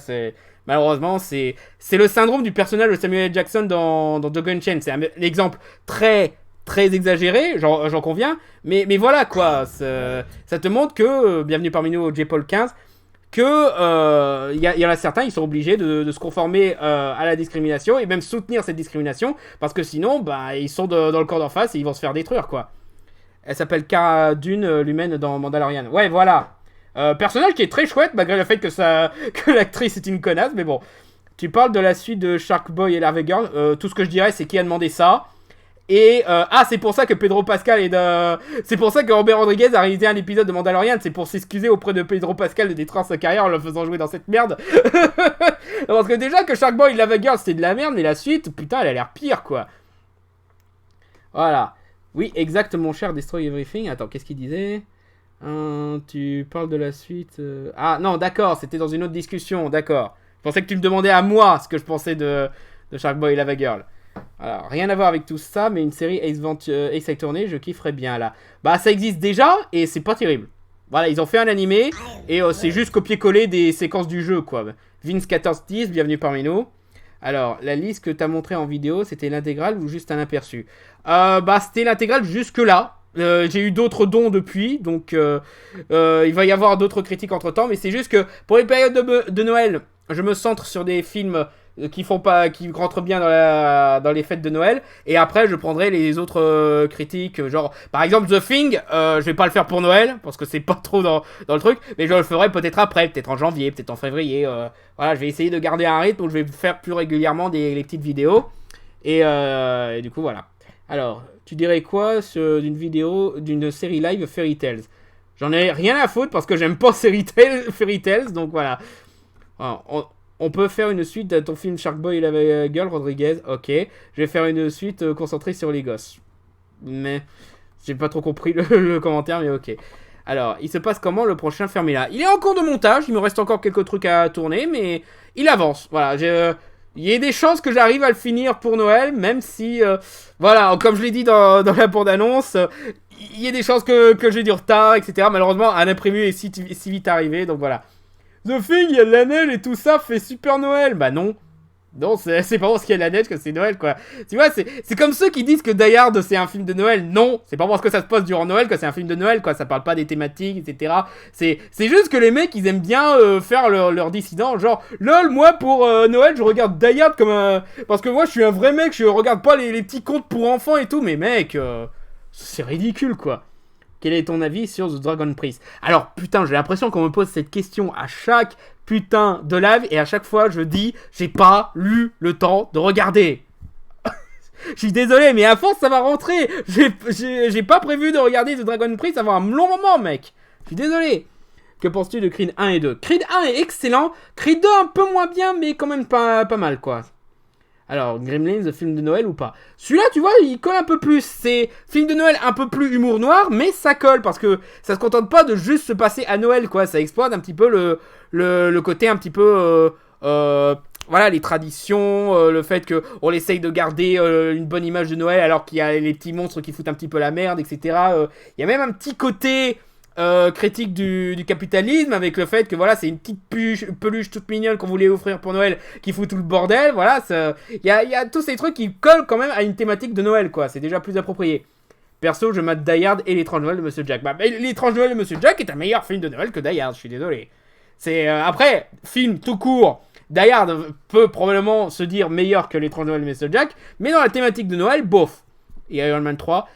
malheureusement, c'est le syndrome du personnage de Samuel L. Jackson dans Django Unchained. C'est un exemple très, très exagéré, j'en conviens, mais voilà, quoi, ça te montre que, bienvenue parmi nous au J-Paul 15, que y en a certains, ils sont obligés de se conformer à la discrimination et même soutenir cette discrimination parce que sinon, ils sont dans le corps d'en face et ils vont se faire détruire, quoi. Elle s'appelle Cara Dune, l'humaine dans Mandalorian. Ouais, voilà. Personnage qui est très chouette malgré le fait que l'actrice est une connasse, mais bon. Tu parles de la suite de Shark Boy et Larva Girl. Tout ce que je dirais, c'est qui a demandé ça. Et c'est pour ça que Pedro Pascal c'est pour ça que Robert Rodriguez a réalisé un épisode de Mandalorian. C'est pour s'excuser auprès de Pedro Pascal de détruire sa carrière en le faisant jouer dans cette merde. Parce que déjà que Shark Boy et Lava Girl c'était de la merde, mais la suite, putain, elle a l'air pire, quoi. Voilà. Oui, exact, mon cher Destroy Everything. Attends, qu'est-ce qu'il disait tu parles de la suite. Ah non, d'accord, c'était dans une autre discussion, d'accord. Je pensais que tu me demandais à moi ce que je pensais de Shark Boy et Lava Girl. Alors, rien à voir avec tout ça, mais une série Ace Attorney, je kifferais bien là. Bah, ça existe déjà et c'est pas terrible. Voilà, ils ont fait un animé et c'est juste copier-coller des séquences du jeu, quoi. Vince1410, bienvenue parmi nous. Alors, la liste que t'as montrée en vidéo, c'était l'intégrale ou juste un aperçu? C'était l'intégrale jusque-là. J'ai eu d'autres dons depuis, donc il va y avoir d'autres critiques entre-temps, mais c'est juste que pour les périodes de Noël, je me centre sur des films qui rentrent bien dans les fêtes de Noël, et après je prendrai les autres critiques, genre par exemple The Thing, je vais pas le faire pour Noël parce que c'est pas trop dans le truc, mais je le ferai peut-être après, peut-être en janvier, peut-être en février. Voilà, je vais essayer de garder un rythme où je vais faire plus régulièrement les petites vidéos, et du coup voilà. Alors, tu dirais quoi d'une série live Fairy Tales? J'en ai rien à foutre parce que j'aime pas Fairy Tales, donc voilà. Alors, on peut faire une suite de ton film Shark Boy et Lava Girl, Rodriguez. Ok. Je vais faire une suite concentrée sur les gosses. Mais j'ai pas trop compris le commentaire, mais ok. Alors, il se passe comment le prochain Fermila? Il est en cours de montage, il me reste encore quelques trucs à tourner, mais il avance. Voilà, il y a des chances que j'arrive à le finir pour Noël, même si, voilà, comme je l'ai dit dans la bande-annonce, il y a des chances que j'ai du retard, etc. Malheureusement, un imprévu est si vite arrivé, donc voilà. The Thing, il y a de la neige et tout ça fait super Noël. Bah non. Non, c'est pas parce qu'il y a de la neige que c'est Noël, quoi. Tu vois, c'est comme ceux qui disent que Die Hard, c'est un film de Noël. Non, c'est pas parce que ça se passe durant Noël que c'est un film de Noël, quoi. Ça parle pas des thématiques, etc. C'est juste que les mecs, ils aiment bien faire leur dissident. Genre, lol, moi, pour Noël, je regarde Die Hard comme un... Parce que moi, je suis un vrai mec, je regarde pas les petits contes pour enfants et tout. Mais mec, c'est ridicule, quoi. Quel est ton avis sur The Dragon Prince? Alors, putain, j'ai l'impression qu'on me pose cette question à chaque putain de live, et à chaque fois, je dis, j'ai pas eu le temps de regarder. Je suis désolé, mais à force, ça va rentrer. J'ai pas prévu de regarder The Dragon Prince avant un long moment, mec. Je suis désolé. Que penses-tu de Creed 1 et 2? Creed 1 est excellent, Creed 2 un peu moins bien, mais quand même pas mal, quoi. Alors, Gremlins, film de Noël ou pas? Celui-là, tu vois, il colle un peu plus. C'est film de Noël un peu plus humour noir, mais ça colle parce que ça se contente pas de juste se passer à Noël, quoi. Ça exploite un petit peu le côté un petit peu... voilà, les traditions, le fait qu'on essaye de garder une bonne image de Noël alors qu'il y a les petits monstres qui foutent un petit peu la merde, etc. Il y a même un petit côté... critique du capitalisme avec le fait que voilà c'est une petite peluche toute mignonne qu'on voulait offrir pour Noël qui fout tout le bordel, voilà, il y a tous ces trucs qui collent quand même à une thématique de Noël, quoi, c'est déjà plus approprié. Perso, je mate Die Hard et l'étrange Noël de Monsieur Jack. Bah, l'étrange Noël de Monsieur Jack est un meilleur film de Noël que Die Hard, je suis désolé. C'est après film tout court, Die Hard peut probablement se dire meilleur que l'étrange Noël de Monsieur Jack, mais dans la thématique de Noël, bof. Et Iron Man 3,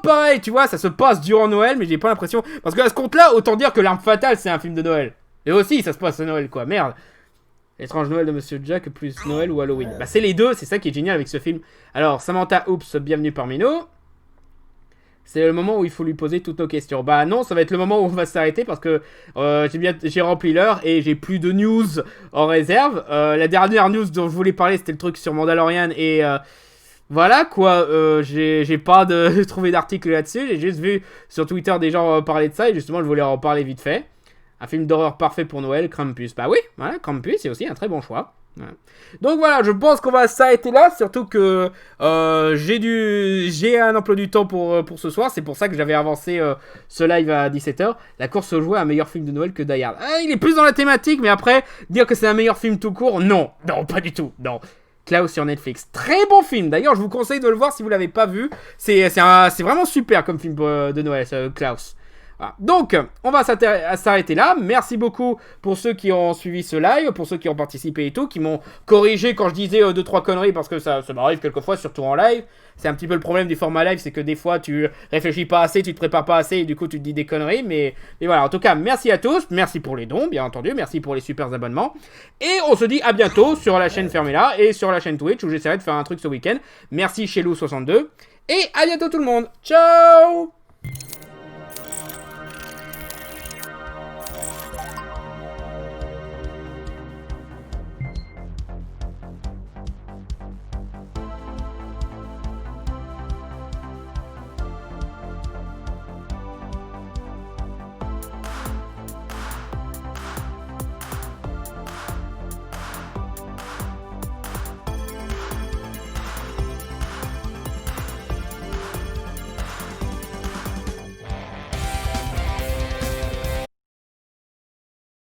pareil, tu vois, ça se passe durant Noël, mais j'ai pas l'impression... Parce que à ce compte-là, autant dire que L'Arme Fatale, c'est un film de Noël. Et aussi, ça se passe à Noël, quoi, merde. L'étrange Noël de Monsieur Jack plus Noël ou Halloween. Bah, c'est les deux, c'est ça qui est génial avec ce film. Alors, Samantha Oops, bienvenue parmi nous. C'est le moment où il faut lui poser toutes nos questions. Bah non, ça va être le moment où on va s'arrêter parce que j'ai rempli l'heure et j'ai plus de news en réserve. La dernière news dont je voulais parler, c'était le truc sur Mandalorian et... voilà quoi, j'ai pas trouvé d'article là-dessus, j'ai juste vu sur Twitter des gens parler de ça et justement je voulais en parler vite fait. Un film d'horreur parfait pour Noël, Krampus. Bah oui, voilà, Krampus c'est aussi un très bon choix. Voilà. Donc voilà, je pense qu'on va s'arrêter là, surtout que j'ai un emploi du temps pour ce soir, c'est pour ça que j'avais avancé ce live à 17h. La course au jouet, un meilleur film de Noël que Die Hard. Ah, il est plus dans la thématique, mais après, dire que c'est un meilleur film tout court, non, pas du tout, non. Klaus sur Netflix, très bon film. D'ailleurs, je vous conseille de le voir si vous l'avez pas vu. C'est vraiment super comme film de Noël, Klaus. Voilà. Donc, on va s'arrêter là. Merci beaucoup pour ceux qui ont suivi ce live, pour ceux qui ont participé et tout, qui m'ont corrigé quand je disais 2-3 conneries parce que ça m'arrive quelquefois, surtout en live. C'est un petit peu le problème du format live, c'est que des fois tu réfléchis pas assez, tu te prépares pas assez et du coup tu te dis des conneries. Mais voilà, en tout cas, merci à tous, merci pour les dons, bien entendu, merci pour les super abonnements. Et on se dit à bientôt sur la chaîne Fermela et sur la chaîne Twitch où j'essaierai de faire un truc ce week-end. Merci chez Lou62 et à bientôt tout le monde. Ciao!